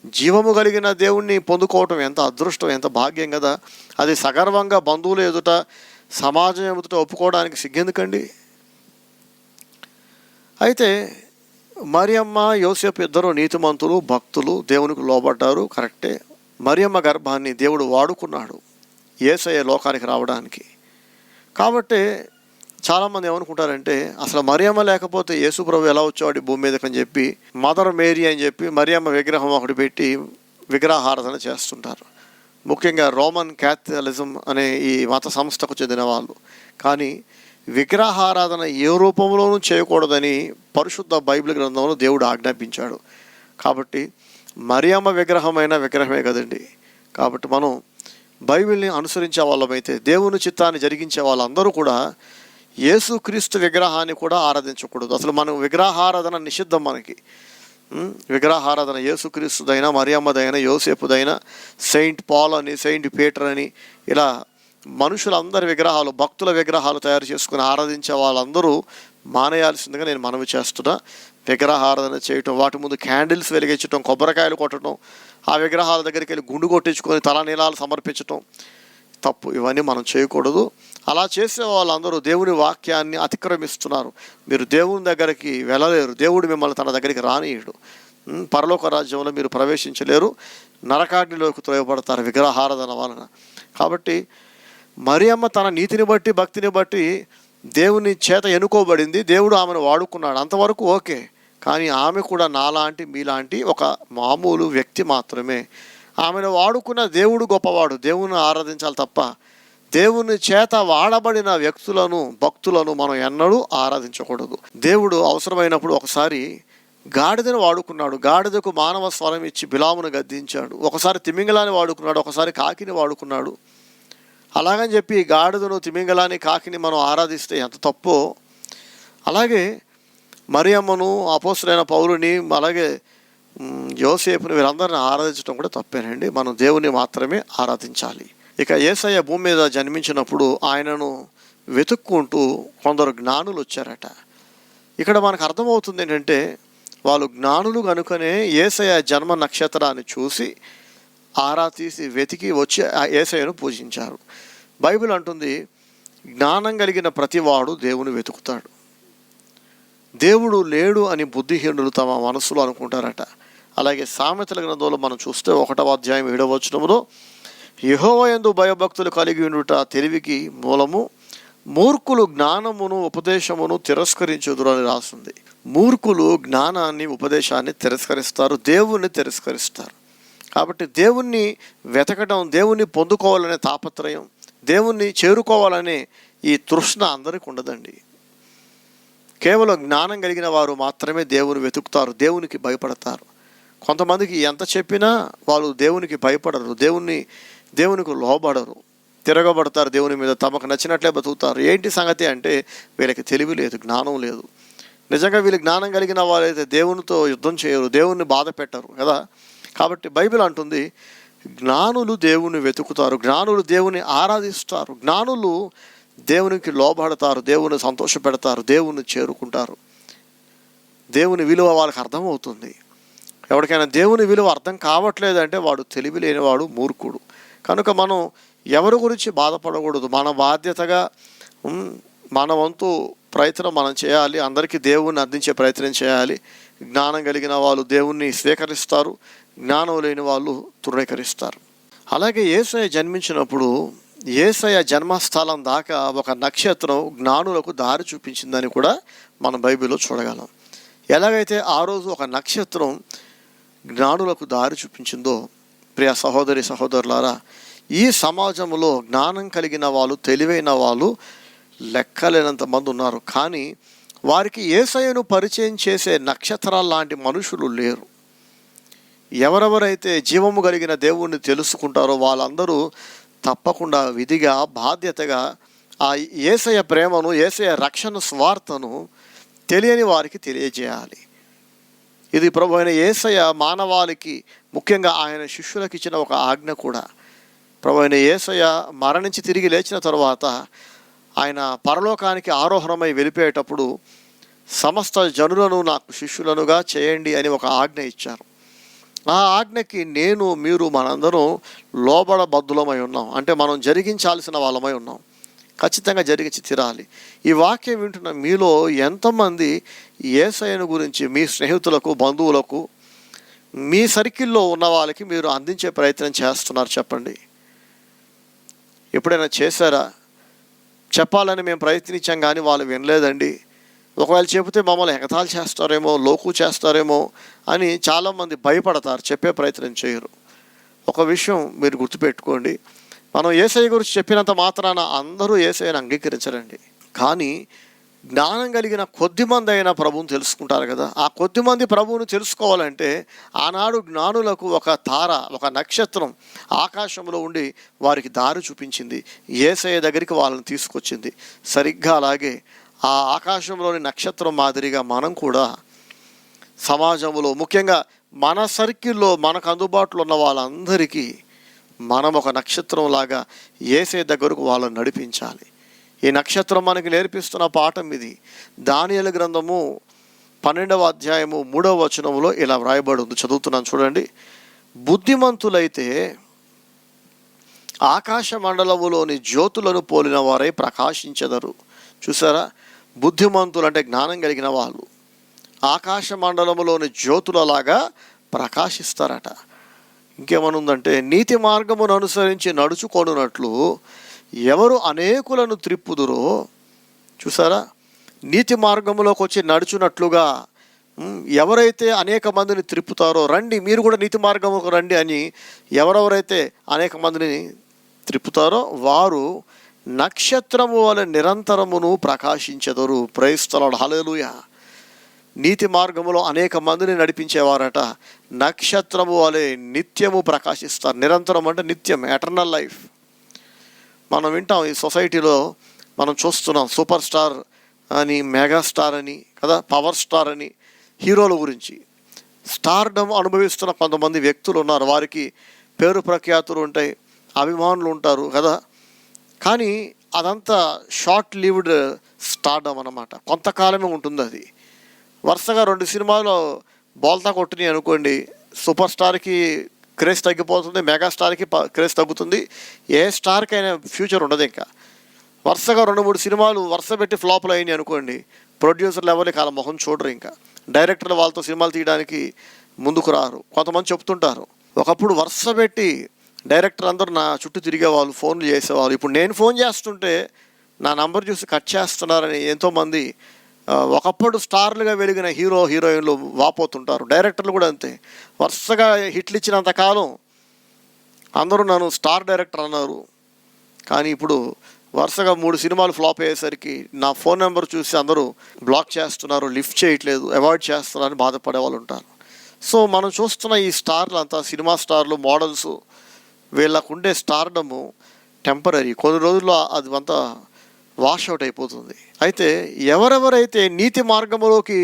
జీవము కలిగిన దేవుణ్ణి పొందుకోవటం ఎంత అదృష్టం, ఎంత భాగ్యం కదా. అది సగర్వంగా బంధువులు ఎదుట, సమాజం ఎదుట ఒప్పుకోవడానికి సిగ్గెందుకండి? అయితే మరియమ్మ యోసేపు ఇద్దరు నీతిమంతులు, భక్తులు, దేవునికి లోబడ్డారు, కరెక్టే. మరియమ్మ గర్భాన్ని దేవుడు వాడుకున్నాడు యేసయ్య లోకానికి రావడానికి. కాబట్టి చాలామంది ఏమనుకుంటారంటే అసలు మరియమ్మ లేకపోతే యేసు ప్రభు ఎలా వచ్చాడు భూమి మీదకి అని చెప్పి మదర్ మేరీ అని చెప్పి మరియమ్మ విగ్రహం ఒకటి పెట్టి విగ్రహారాధన చేస్తుంటారు. ముఖ్యంగా రోమన్ క్యాథలిజం అనే ఈ మత సంస్థకు చెందిన వాళ్ళు. కానీ విగ్రహారాధన ఏ రూపంలోనూ చేయకూడదని పరిశుద్ధ బైబిల్ గ్రంథంలో దేవుడు ఆజ్ఞాపించాడు. కాబట్టి మరియమ్మ విగ్రహమైన విగ్రహమే కదండి. కాబట్టి మనం బైబిల్ని అనుసరించే వాళ్ళమైతే, దేవుని చిత్తాన్ని జరిగించే వాళ్ళందరూ కూడా యేసుక్రీస్తు విగ్రహాన్ని కూడా ఆరాధించకూడదు. అసలు మనం విగ్రహారాధన నిషిద్ధం. మనకి విగ్రహారాధన యేసుక్రీస్తుదైనా, మరియమ్మదైనా, యోసేపుదైనా, సెయింట్ పాల్ అని, సెయింట్ పీటర్ అని, ఇలా మనుషులందరి విగ్రహాలు, భక్తుల విగ్రహాలు తయారు చేసుకుని ఆరాధించే వాళ్ళందరూ మానేయాల్సిందిగా నేను మనవి చేస్తున్నా. విగ్రహారాధన చేయటం, వాటి ముందు క్యాండిల్స్ వెలిగించడం, కొబ్బరికాయలు కొట్టడం, ఆ విగ్రహాల దగ్గరికి వెళ్ళి గుండు కొట్టించుకొని తలనీలాలు సమర్పించటం తప్పు. ఇవన్నీ మనం చేయకూడదు. అలా చేసే వాళ్ళందరూ దేవుని వాక్యాన్ని అతిక్రమిస్తున్నారు. మీరు దేవుని దగ్గరికి వెళ్ళలేరు, దేవుడు మిమ్మల్ని తన దగ్గరికి రానియడు. పరలోక రాజ్యంలో మీరు ప్రవేశించలేరు, నరకాగ్నిలోకి త్రోయబడతారు విగ్రహారాధన వలన. కాబట్టి మరియమ్మ తన నీతిని బట్టి, భక్తిని బట్టి దేవుని చేత ఎన్నుకోబడింది, దేవుడు ఆమెను వాడుకున్నాడు, అంతవరకు ఓకే. కానీ ఆమె కూడా నాలాంటి మీలాంటి ఒక మామూలు వ్యక్తి మాత్రమే. ఆమెను వాడుకున్న దేవుడు గొప్పవాడు. దేవుని ఆరాధించాలి తప్ప దేవుని చేత వాడబడిన వ్యక్తులను, భక్తులను మనం ఎన్నడూ ఆరాధించకూడదు. దేవుడు అవసరమైనప్పుడు ఒకసారి గాడిదను వాడుకున్నాడు. గాడిదకు మానవ స్వరం ఇచ్చి బిలామును గద్దించాడు. ఒకసారి తిమింగలాన్ని వాడుకున్నాడు, ఒకసారి కాకిని వాడుకున్నాడు. అలాగని చెప్పి గాడిదను, తిమింగలాన్ని, కాకిని మనం ఆరాధిస్తే ఎంత తప్పో, అలాగే మరియమ్మను, అపోస్తలుడైన పౌలుని, అలాగే యోసేపుని, వీరందరిని ఆరాధించడం కూడా తప్పేనండి. మనం దేవుని మాత్రమే ఆరాధించాలి. ఇక యేసయ్య భూమి మీద జన్మించినప్పుడు ఆయనను వెతుక్కుంటూ కొందరు జ్ఞానులు వచ్చారట. ఇక్కడ మనకు అర్థమవుతుంది ఏంటంటే, వాళ్ళు జ్ఞానులు కనుకనే యేసయ్య జన్మ నక్షత్రాన్ని చూసి ఆరా తీసి వెతికి వచ్చి ఆ యేసయ్యను పూజించారు. బైబిల్ అంటుంది, జ్ఞానం కలిగిన ప్రతివాడు దేవుని వెతుకుతాడు. దేవుడు లేడు అని బుద్ధిహీనులు తమ మనసులో అనుకుంటారట. అలాగే సామెతల గ్రంథంలో మనం చూస్తే 1వ అధ్యాయం 7వ వచనంలో, యెహోవా యందు భయభక్తులు కలిగి ఉండుట తెలివికి మూలము, మూర్ఖులు జ్ఞానమును ఉపదేశమును తిరస్కరించుదురు అని రాస్తుంది. మూర్ఖులు జ్ఞానాన్ని, ఉపదేశాన్ని తిరస్కరిస్తారు, దేవుణ్ణి తిరస్కరిస్తారు. కాబట్టి దేవుణ్ణి వెతకడం, దేవుణ్ణి పొందుకోవాలనే తాపత్రయం, దేవుణ్ణి చేరుకోవాలనే ఈ తృష్ణ అందరికీ ఉండదండి. కేవలం జ్ఞానం కలిగిన వారు మాత్రమే దేవుని వెతుకుతారు, దేవునికి భయపడతారు. కొంతమందికి ఎంత చెప్పినా వాళ్ళు దేవునికి భయపడరు, దేవునికి లోబడరు, తిరగబడతారు దేవుని మీద, తమకు నచ్చినట్లే బతుకుతారు. ఏంటి సంగతి అంటే వీళ్ళకి తెలివి లేదు, జ్ఞానం లేదు. నిజంగా వీళ్ళు జ్ఞానం కలిగిన వాళ్ళైతే దేవునితో యుద్ధం చేయరు, దేవుణ్ణి బాధ పెట్టరు కదా. కాబట్టి బైబిల్ అంటుంది, జ్ఞానులు దేవుని వెతుకుతారు, జ్ఞానులు దేవుని ఆరాధిస్తారు, జ్ఞానులు దేవునికి లోబడతారు, దేవుని సంతోషపెడతారు, దేవుని చేరుకుంటారు. దేవుని విలువ వాళ్ళకి అర్థమవుతుంది. ఎవరికైనా దేవుని విలువ అర్థం కావట్లేదంటే వాడు తెలివి లేనివాడు, మూర్ఖుడు. కనుక మనం ఎవరి గురించి బాధపడకూడదు. మన బాధ్యతగా మన వంతు ప్రయత్నం మనం చేయాలి, అందరికీ దేవుణ్ణి అందించే ప్రయత్నం చేయాలి. జ్ఞానం కలిగిన వాళ్ళు దేవుణ్ణి స్వీకరిస్తారు, జ్ఞానం లేని వాళ్ళు తృణీకరిస్తారు. అలాగే యేసయ్య జన్మించినప్పుడు యేసయ్య జన్మస్థలం దాకా ఒక నక్షత్రం జ్ఞానులకు దారి చూపించిందని కూడా మనం బైబిల్లో చూడగలం. ఎలాగైతే ఆ రోజు ఒక నక్షత్రం జ్ఞానులకు దారి చూపించిందో, ప్రియ సహోదరి సహోదరులారా, ఈ సమాజంలో జ్ఞానం కలిగిన వాళ్ళు, తెలివైన వాళ్ళు లెక్కలేనంత మంది ఉన్నారు. కానీ వారికి యేసయ్యను పరిచయం చేసే నక్షత్రాల లాంటి మనుషులు లేరు. ఎవరెవరైతే జీవము కలిగిన దేవుణ్ణి తెలుసుకుంటారో వాళ్ళందరూ తప్పకుండా విధిగా, బాధ్యతగా ఆ యేసయ్య ప్రేమను, యేసయ్య రక్షణ స్వార్థను తెలియని వారికి తెలియజేయాలి. ఇది ప్రభు అయిన యేసయ్య మానవాళికి, ముఖ్యంగా ఆయన శిష్యులకు ఇచ్చిన ఒక ఆజ్ఞ కూడా. ప్రభు అయిన యేసయ్య మరణించి తిరిగి లేచిన తర్వాత ఆయన పరలోకానికి ఆరోహణమై వెళ్ళిపోయేటప్పుడు సమస్త జనులను నాకు శిష్యులనుగా చేయండి అని ఒక ఆజ్ఞ ఇచ్చారు. ఆ ఆజ్ఞకి నేను మీరు మనందరం లోబడబద్దులమై ఉన్నాం. అంటే మనం జరిగించాల్సిన వాళ్ళమై ఉన్నాం. ఖచ్చితంగా జరిగించి తీరాలి. ఈ వాక్యం వింటున్న మీలో ఎంతమంది యేసయ్యను గురించి మీ స్నేహితులకు, బంధువులకు, మీ సర్కిల్లో ఉన్న వాళ్ళకి మీరు అందించే ప్రయత్నం చేస్తున్నారు చెప్పండి? ఎప్పుడైనా చేశారా? చెప్పాలని మేము ప్రయత్నించాం కానీ వాళ్ళు వినలేదండి. ఒకవేళ చెబితే మమ్మల్ని ఎగతాళి చేస్తారేమో, లోకు చేస్తారేమో అని చాలామంది భయపడతారు, చెప్పే ప్రయత్నం చేయరు. ఒక విషయం మీరు గుర్తుపెట్టుకోండి, మనం యేసయ్య గురించి చెప్పినంత మాత్రాన అందరూ యేసయ్యను అంగీకరించరండి. కానీ జ్ఞానం కలిగిన కొద్దిమంది అయినా ప్రభువుని తెలుసుకుంటారు కదా. ఆ కొద్దిమంది ప్రభువుని తెలుసుకోవాలంటే ఆనాడు జ్ఞానులకు ఒక తార, ఒక నక్షత్రం ఆకాశంలో ఉండి వారికి దారి చూపించింది, యేసయ్య దగ్గరికి వాళ్ళని తీసుకొచ్చింది. సరిగ్గా అలాగే ఆ ఆకాశంలోని నక్షత్రం మాదిరిగా మనం కూడా సమాజంలో, ముఖ్యంగా మన సర్కిల్లో మనకు అందుబాటులో ఉన్న వాళ్ళందరికీ మనం ఒక నక్షత్రం లాగా యేసయ్య దగ్గరకు వాళ్ళని నడిపించాలి. ఈ నక్షత్రం మనకి నేర్పిస్తున్న పాఠం ఇది. దానియేలు గ్రంథము 12వ అధ్యాయము 3వ వచనంలో ఇలా వ్రాయబడి ఉంది, చదువుతున్నాను చూడండి. బుద్ధిమంతులైతే ఆకాశ మండలములోని జ్యోతులను పోలిన వారై ప్రకాశించెదరు. చూసారా? బుద్ధిమంతులు అంటే జ్ఞానం కలిగిన వాళ్ళు ఆకాశ మండలములోని జ్యోతులలాగా ప్రకాశిస్తారట. ఇంకేమనుందంటే, నీతి మార్గమును అనుసరించి నడుచుకొనున్నట్లు ఎవరు అనేకులను త్రిప్పుదురో, చూసారా? నీతి మార్గంలోకి వచ్చి నడుచున్నట్లుగా ఎవరైతే అనేక మందిని త్రిప్పుతారో, రండి మీరు కూడా నీతి మార్గముకు రండి అని ఎవరెవరైతే అనేక మందిని త్రిప్పుతారో వారు నక్షత్రము వలె నిరంతరమును ప్రకాశించెదరు. ప్రైజ్ ది లార్డ్, హల్లెలూయా. నీతి మార్గములో అనేక మందిని నడిపించేవారట నక్షత్రము వలె నిత్యము ప్రకాశిస్తారు. నిరంతరం అంటే నిత్యం, ఎటర్నల్ లైఫ్. మనం వింటాం, ఈ సొసైటీలో మనం చూస్తున్నాం, సూపర్ స్టార్ అని, మెగాస్టార్ అని కదా, పవర్ స్టార్ అని హీరోల గురించి. స్టార్డమ్ అనుభవిస్తున్న కొంతమంది వ్యక్తులు ఉన్నారు, వారికి పేరు ప్రఖ్యాతులు ఉంటాయి, అభిమానులు ఉంటారు కదా. కానీ అదంతా షార్ట్ లివ్డ్ స్టార్డమ్ అన్నమాట, కొంతకాలమే ఉంటుంది అది. వరుసగా 2 సినిమాలు బోల్తా కొట్టినాయి అనుకోండి, సూపర్ స్టార్కి క్రేజ్ తగ్గిపోతుంది, మెగాస్టార్కి క్రేజ్ తగ్గుతుంది, ఏ స్టార్కి అయినా ఫ్యూచర్ ఉండదు. ఇంకా వరుసగా 2-3 సినిమాలు వరుస పెట్టి ఫ్లాప్లు అయినాయి అనుకోండి, ప్రొడ్యూసర్లు ఎవరికి వాళ్ళ మొహం చూడరు. ఇంకా డైరెక్టర్లు వాళ్ళతో సినిమాలు తీయడానికి ముందుకు రారు. కొంతమంది చెప్తుంటారు, ఒకప్పుడు వరుస పెట్టి డైరెక్టర్ అందరూ నా చుట్టూ తిరిగేవాళ్ళు, ఫోన్లు చేసేవాళ్ళు. ఇప్పుడు నేను ఫోన్ చేస్తుంటే నా నంబర్ చూసి కట్ చేస్తున్నారని ఎంతోమంది ఒకప్పుడు స్టార్లుగా వెలిగిన హీరోయిన్లు వాపోతుంటారు. డైరెక్టర్లు కూడా అంతే, వరుసగా హిట్లు ఇచ్చినంత కాలం అందరూ నన్ను స్టార్ డైరెక్టర్ అన్నారు. కానీ ఇప్పుడు వరుసగా 3 సినిమాలు ఫ్లాప్ అయ్యేసరికి నా ఫోన్ నెంబర్ చూసి అందరూ బ్లాక్ చేస్తున్నారు, లిఫ్ట్ చేయట్లేదు, అవాయిడ్ చేస్తున్నారని బాధపడే వాళ్ళు ఉంటారు. సో మనం చూస్తున్న ఈ స్టార్లు అంతా, సినిమా స్టార్లు, మోడల్స్, వీళ్ళకు ఉండే స్టార్డము టెంపరీ, కొన్ని రోజుల్లో అది అంతా వాష్ అవుట్ అయిపోతుంది. అయితే ఎవరెవరైతే నీతి మార్గంలోకి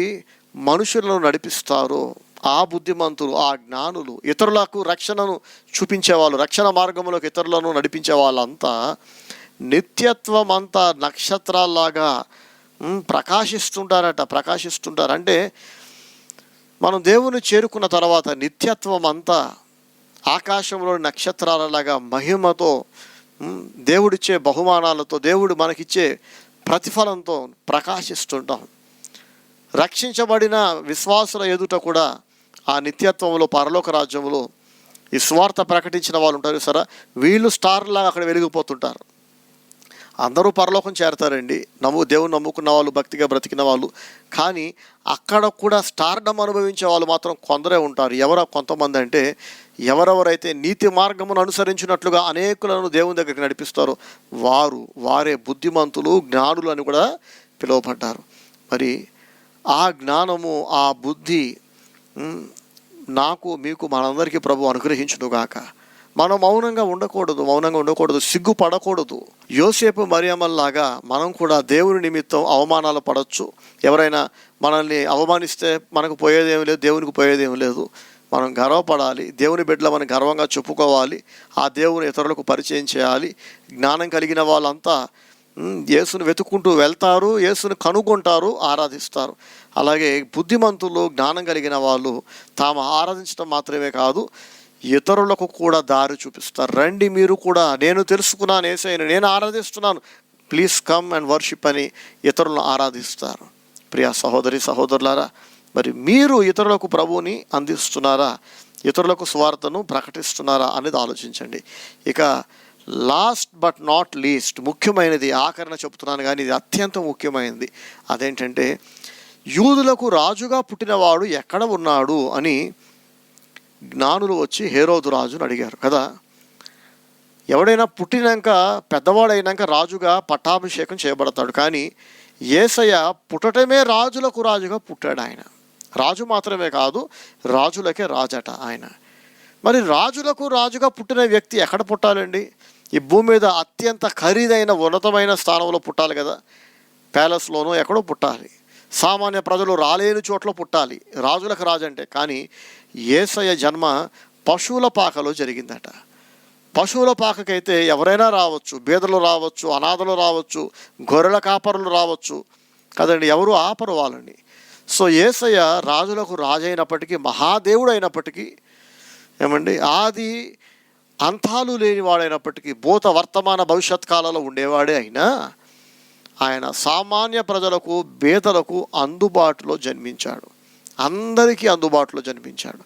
మనుషులను నడిపిస్తారో ఆ బుద్ధిమంతులు, ఆ జ్ఞానులు, ఇతరులకు రక్షణను చూపించేవాళ్ళు, రక్షణ మార్గంలోకి ఇతరులను నడిపించే వాళ్ళంతా నిత్యత్వం అంతా నక్షత్రాల్లాగా ప్రకాశిస్తుంటారు. అంటే మనం దేవుని చేరుకున్న తర్వాత నిత్యత్వం అంతా ఆకాశంలోని నక్షత్రాలలాగా మహిమతో, దేవుడిచ్చే బహుమానాలతో, దేవుడు మనకిచ్చే ప్రతిఫలంతో ప్రకాశిస్తుంటాం. రక్షించబడిన విశ్వాసుల ఎదుట కూడా ఆ నిత్యత్వంలో, పరలోక రాజ్యంలో ఈ స్వార్థ ప్రకటించిన వాళ్ళు ఉంటారు సరే, వీళ్ళు స్టార్లాగా అక్కడ వెలిగిపోతుంటారు. అందరూ పరలోకం చేరతారండి, దేవుని నమ్ముకున్న వాళ్ళు, భక్తిగా బ్రతికిన వాళ్ళు. కానీ అక్కడ కూడా స్టార్డమ్ అనుభవించే వాళ్ళు మాత్రం కొందరే ఉంటారు. కొంతమంది అంటే ఎవరెవరైతే నీతి మార్గమును అనుసరించినట్లుగా అనేకులను దేవుని దగ్గరికి నడిపిస్తారో వారే బుద్ధిమంతులు, జ్ఞానులు అని కూడా పిలువబడ్డారు. మరి ఆ జ్ఞానము, ఆ బుద్ధి నాకు, మీకు, మనందరికీ ప్రభు అనుగ్రహించునుగాక. మనం మౌనంగా ఉండకూడదు, సిగ్గుపడకూడదు. యోసేపు మరియమ్మల్లాగా మనం కూడా దేవుని నిమిత్తం అవమానాలు పడవచ్చు. ఎవరైనా మనల్ని అవమానిస్తే మనకు పోయేదేమి లేదు, దేవునికి పోయేదేమి లేదు. మనం గర్వపడాలి, దేవుని బిడ్డలు మనం గర్వంగా చెప్పుకోవాలి, ఆ దేవుని ఇతరులకు పరిచయం చేయాలి. జ్ఞానం కలిగిన వాళ్ళంతా యేసును వెతుక్కుంటూ వెళ్తారు, యేసును కనుగొంటారు, ఆరాధిస్తారు. అలాగే బుద్ధిమంతులు, జ్ఞానం కలిగిన వాళ్ళు తాము ఆరాధించడం మాత్రమే కాదు, ఇతరులకు కూడా దారి చూపిస్తారు. రండి మీరు కూడా, నేను తెలుసుకున్నాను యేసయ్యను, నేను ఆరాధిస్తున్నాను, ప్లీజ్ కమ్ అండ్ వర్షిప్ అని ఇతరులను ఆరాధిస్తారు. ప్రియ సహోదరి సహోదరులారా, మరి మీరు ఇతరులకు ప్రభువుని అందిస్తున్నారా, ఇతరులకు స్వార్థను ప్రకటిస్తున్నారా అనేది ఆలోచించండి. ఇక లాస్ట్ బట్ నాట్ లీస్ట్, ముఖ్యమైనది ఆఖరణ చెప్తున్నాను కానీ ఇది అత్యంత ముఖ్యమైనది. అదేంటంటే, యూదులకు రాజుగా పుట్టినవాడు ఎక్కడ ఉన్నాడు అని జ్ఞానులు వచ్చి హేరోదు రాజును అడిగారు కదా. ఎవడైనా పుట్టినాక, పెద్దవాడైనాక రాజుగా పట్టాభిషేకం చేయబడతాడు. కానీ యేసయ్య పుట్టటమే రాజులకు రాజుగా పుట్టాడు. ఆయన రాజు మాత్రమే కాదు, రాజులకే రాజట ఆయన. మరి రాజులకు రాజుగా పుట్టిన వ్యక్తి ఎక్కడ పుట్టాలండి? ఈ భూమి మీద అత్యంత ఖరీదైన ఉన్నతమైన స్థానంలో పుట్టాలి కదా. ప్యాలెస్లోనూ ఎక్కడో పుట్టాలి, సామాన్య ప్రజలు రాలేని చోట్ల పుట్టాలి రాజులకు రాజు అంటే. కానీ యేసయ్య జన్మ పశువుల పాకలో జరిగిందట. పశువుల పాకకైతే ఎవరైనా రావచ్చు, బీదలు రావచ్చు, అనాథలు రావచ్చు, గొర్రెల కాపరులు రావచ్చు కదండి, ఎవరు ఆపరు వాళ్ళని. సో యేసయ్య రాజులకు రాజు అయినప్పటికీ, మహాదేవుడు అయినప్పటికీ, ఏమండి, ఆది అంతాలు లేనివాడైనప్పటికీ, భూత వర్తమాన భవిష్యత్ కాలంలో ఉండేవాడే అయినా ఆయన సామాన్య ప్రజలకు, బీదలకు అందుబాటులో జన్మించాడు, అందరికీ అందుబాటులో జన్మించాడు.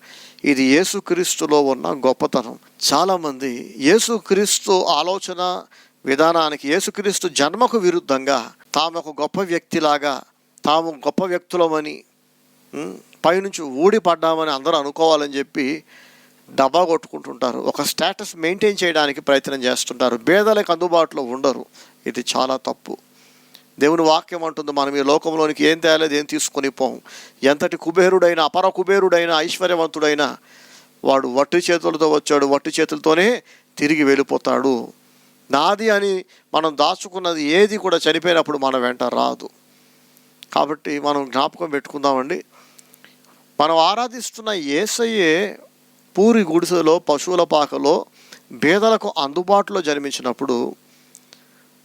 ఇది యేసుక్రీస్తులో ఉన్న గొప్పతనం. చాలామంది యేసుక్రీస్తు ఆలోచన విధానానికి, యేసుక్రీస్తు జన్మకు విరుద్ధంగా తాము ఒక గొప్ప వ్యక్తిలాగా, తాము గొప్ప వ్యక్తులమని, పైనుంచి ఊడిపడ్డామని అందరూ అనుకోవాలని చెప్పి డబ్బా కొట్టుకుంటుంటారు. ఒక స్టేటస్ మెయింటైన్ చేయడానికి ప్రయత్నం చేస్తుంటారు, బేదలకు అందుబాటులో ఉండరు. ఇది చాలా తప్పు. దేవుని వాక్యం అంటుంది, మనం ఈ లోకంలోనికి ఏం తేలేదు, ఏం తీసుకొని పోం. ఎంతటి కుబేరుడైనా, అపర కుబేరుడైనా, ఐశ్వర్యవంతుడైనా వాడు వట్టి చేతులతో వచ్చాడు, వట్టి చేతులతోనే తిరిగి వెళ్ళిపోతాడు. నాది అని మనం దాచుకున్నది ఏది కూడా చనిపోయినప్పుడు మన వెంట రాదు. కాబట్టి మనం జ్ఞాపకం పెట్టుకుందామండి. మనం ఆరాధిస్తున్న యేసయ్యే పూరి గుడిసెలో, పశువుల పాకలో, బేదలకు అందుబాటులో జన్మించినప్పుడు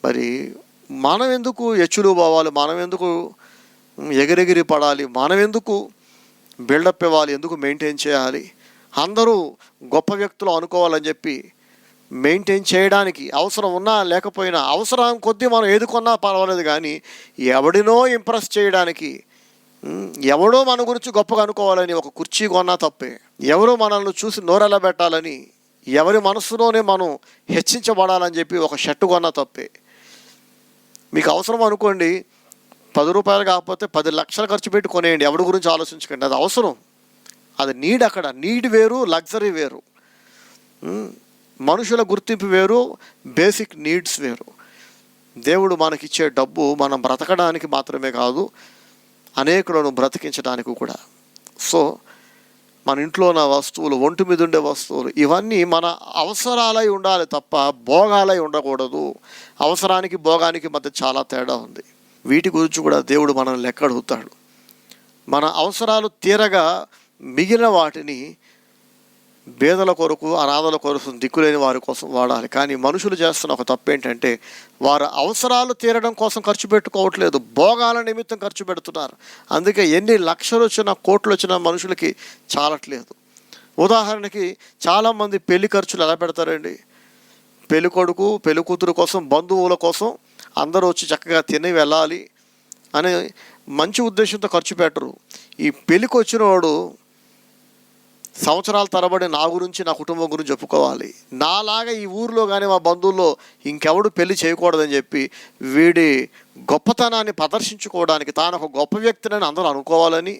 మరి మనం ఎందుకు ఎచ్చులు పోవాలి, మనం ఎందుకు ఎగిరెగిరి పడాలి, మనం ఎందుకు బిల్డప్ ఇవ్వాలి, ఎందుకు మెయింటైన్ చేయాలి, అందరూ గొప్ప వ్యక్తులు అనుకోవాలని చెప్పి మెయింటైన్ చేయడానికి అవసరం ఉన్నా లేకపోయినా, అవసరం కొద్దీ మనం ఏది కొన్నా పర్వాలేదు. కానీ ఎవడినో ఇంప్రెస్ చేయడానికి, ఎవడో మన గురించి గొప్పగా అనుకోవాలని ఒక కుర్చీ కొన్నా తప్పే. ఎవరో మనల్ని చూసి నోరెలా పెట్టాలని, ఎవరి మనసులోనే మనం హెచ్చించబడాలని చెప్పి ఒక షర్టు కొన్నా తప్పే. మీకు అవసరం అనుకోండి, 10 రూపాయలు కాకపోతే 10 లక్షలు ఖర్చు పెట్టి కొనేయండి, ఎవరి గురించి ఆలోచించకండి. అది అవసరం, అది నీడ్. అక్కడ నీడ్ వేరు, లగ్జరీ వేరు, మనుషుల గుర్తింపు వేరు, బేసిక్ నీడ్స్ వేరు. దేవుడు మనకిచ్చే డబ్బు మనం బ్రతకడానికి మాత్రమే కాదు, అనేకులను బ్రతికించడానికి కూడా. సో మన ఇంట్లో ఉన్న వస్తువులు, ఒంటి మీద ఉండే వస్తువులు, ఇవన్నీ మన అవసరాలై ఉండాలి తప్ప భోగాలై ఉండకూడదు. అవసరానికి భోగానికి మధ్య చాలా తేడా ఉంది. వీటి గురించి కూడా దేవుడు మనల్ని లెక్క అడుగుతాడు. మన అవసరాలు తీరగా మిగిలిన వాటిని బేదల కొరకు, అనాథల కొరకు, దిక్కులేని వారి కోసం వాడాలి. కానీ మనుషులు చేస్తున్న ఒక తప్పు ఏంటంటే, వారి అవసరాలు తీరడం కోసం ఖర్చు పెట్టుకోవట్లేదు, భోగాల నిమిత్తం ఖర్చు పెడుతున్నారు. అందుకే ఎన్ని లక్షలు వచ్చినా, కోట్లు వచ్చినా మనుషులకి చాలట్లేదు. ఉదాహరణకి చాలామంది పెళ్లి ఖర్చులు ఎలా పెడతారండి? పెళ్లి కొడుకు, పెళ్లి కూతురు కోసం, బంధువుల కోసం అందరూ వచ్చి చక్కగా తిని వెళ్ళాలి అనే మంచి ఉద్దేశంతో ఖర్చు పెట్టరు. ఈ పెళ్ళికి వచ్చిన వాడు సంవత్సరాల తరబడి నా గురించి, నా కుటుంబం గురించి చెప్పుకోవాలి. నాలాగా ఈ ఊరిలో కానీ మా బంధువుల్లో ఇంకెవడు పెళ్లి చేయకూడదని చెప్పి వీడి గొప్పతనాన్ని ప్రదర్శించుకోవడానికి, తాను ఒక గొప్ప వ్యక్తిని అందరూ అనుకోవాలని,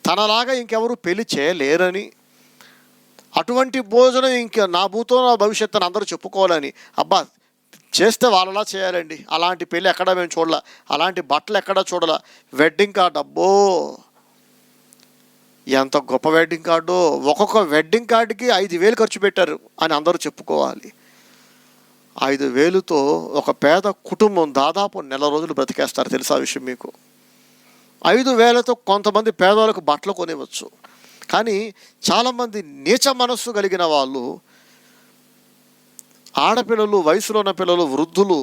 తనలాగా ఇంకెవరు పెళ్లి చేయలేరని, అటువంటి భోజనం ఇంక నా భూతో నా భవిష్యత్తుని అందరూ చెప్పుకోవాలని, అబ్బా చేస్తే వాళ్ళలా చేయాలండి, అలాంటి పెళ్ళి ఎక్కడ మేము చూడాల, అలాంటి బట్టలు ఎక్కడ చూడాల, వెడ్డింగ్ కార్డు, అబ్బో ఎంత గొప్ప వెడ్డింగ్ కార్డు, ఒక్కొక్క వెడ్డింగ్ కార్డుకి 5,000 ఖర్చు పెట్టారు అని అందరూ చెప్పుకోవాలి. 5,000తో ఒక పేద కుటుంబం దాదాపు నెల రోజులు బ్రతికేస్తారు. తెలుసా విషయం మీకు? 5,000తో కొంతమంది పేదవాళ్ళకు బట్టలు కొనివచ్చు. కానీ చాలామంది నీచ మనస్సు కలిగిన వాళ్ళు, ఆడపిల్లలు, వయసులో ఉన్న పిల్లలు, వృద్ధులు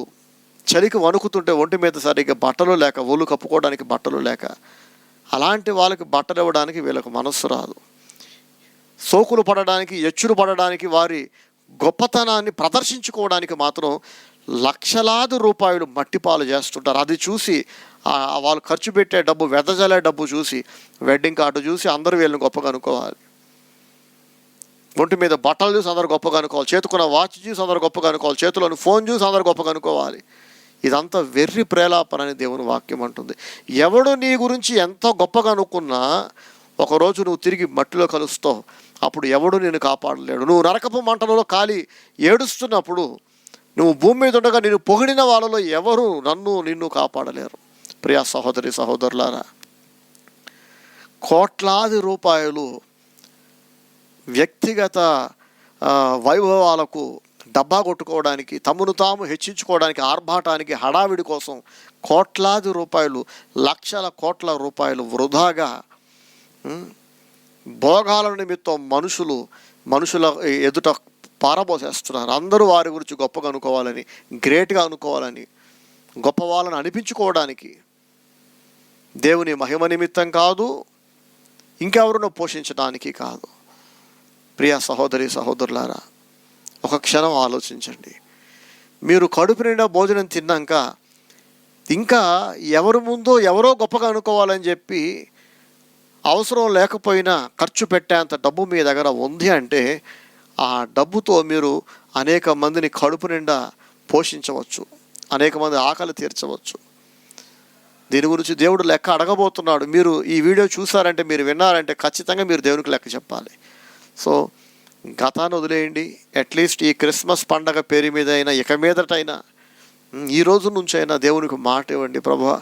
చలికి వణుకుతుంటే ఒంటి మీద సరిగ్గా బట్టలు లేక, ఒళ్ళు కప్పుకోవడానికి బట్టలు లేక అలాంటి వాళ్ళకి బట్టలు ఇవ్వడానికి వీళ్ళకు మనస్సు రాదు. సోకులు పడడానికి, ఎచ్చులు పడడానికి, వారి గొప్పతనాన్ని ప్రదర్శించుకోవడానికి మాత్రం లక్షలాది రూపాయలు మట్టిపాలు చేస్తుంటారు. అది చూసి వాళ్ళు ఖర్చు పెట్టే డబ్బు, వెదజల్లే డబ్బు చూసి, వెడ్డింగ్ కార్డు చూసి అందరూ వీళ్ళని గొప్పగా అనుకోవాలి. ఒంటి మీద బట్టలు చూసి అందరు గొప్పగా అనుకోవాలి. చేతుకున్న వాచ్ చూసి అందరు గొప్పగా అనుకోవాలి. చేతిలోని ఫోన్ చూసి అందరు గొప్పగా అనుకోవాలి. ఇదంతా వెర్రి ప్రేలాపన అని దేవుని వాక్యం అంటుంది. ఎవడు నీ గురించి ఎంత గొప్పగా అనుకున్నా ఒకరోజు నువ్వు తిరిగి మట్టిలో కలుస్తావు. అప్పుడు ఎవడు నేను కాపాడలేడు. నువ్వు నరకపు మంటలలో కాలి ఏడుస్తున్నప్పుడు, నువ్వు భూమి మీద ఉండగా నేను పొగిడిన వాళ్ళలో ఎవరు నిన్ను కాపాడలేరు. ప్రియా సహోదరి సహోదరులారా, కోట్లాది రూపాయలు వ్యక్తిగత వైభవాలకు డబ్బా కొట్టుకోవడానికి, తమను తాము హెచ్చించుకోవడానికి, ఆర్భాటానికి, హడావిడి కోసం కోట్లాది రూపాయలు, లక్షల కోట్ల రూపాయలు వృధాగా భోగాల నిమిత్తం మనుషుల ఎదుట పారబోసేస్తున్నారు. అందరూ వారి గురించి గొప్పగా అనుకోవాలని, గ్రేట్గా అనుకోవాలని, గొప్ప వాళ్ళని అనిపించుకోవడానికి, దేవుని మహిమ నిమిత్తం కాదు, ఇంకెవరినో పోషించడానికి కాదు. ప్రియ సహోదరి సహోదరులారా, ఒక క్షణం ఆలోచించండి. మీరు కడుపు నిండా భోజనం తిన్నాక ఇంకా ఎవరి ముందో ఎవరో గొప్పగా అనుకోవాలని చెప్పి అవసరం లేకపోయినా ఖర్చు పెట్టేంత డబ్బు మీ దగ్గర ఉంది అంటే, ఆ డబ్బుతో మీరు అనేక మందిని కడుపు నిండా పోషించవచ్చు, అనేక మంది ఆకలి తీర్చవచ్చు. దీని గురించి దేవుడు లెక్క అడగబోతున్నాడు. మీరు ఈ వీడియో చూసారంటే, మీరు విన్నారంటే ఖచ్చితంగా మీరు దేవునికి లెక్క చెప్పాలి. సో గతాన్ని వదిలేయండి. అట్లీస్ట్ ఈ క్రిస్మస్ పండగ పేరు మీద అయినా, ఇక మీదటైనా, ఈ రోజు నుంచి అయినా దేవునికి మాట ఇవ్వండి. ప్రభువా,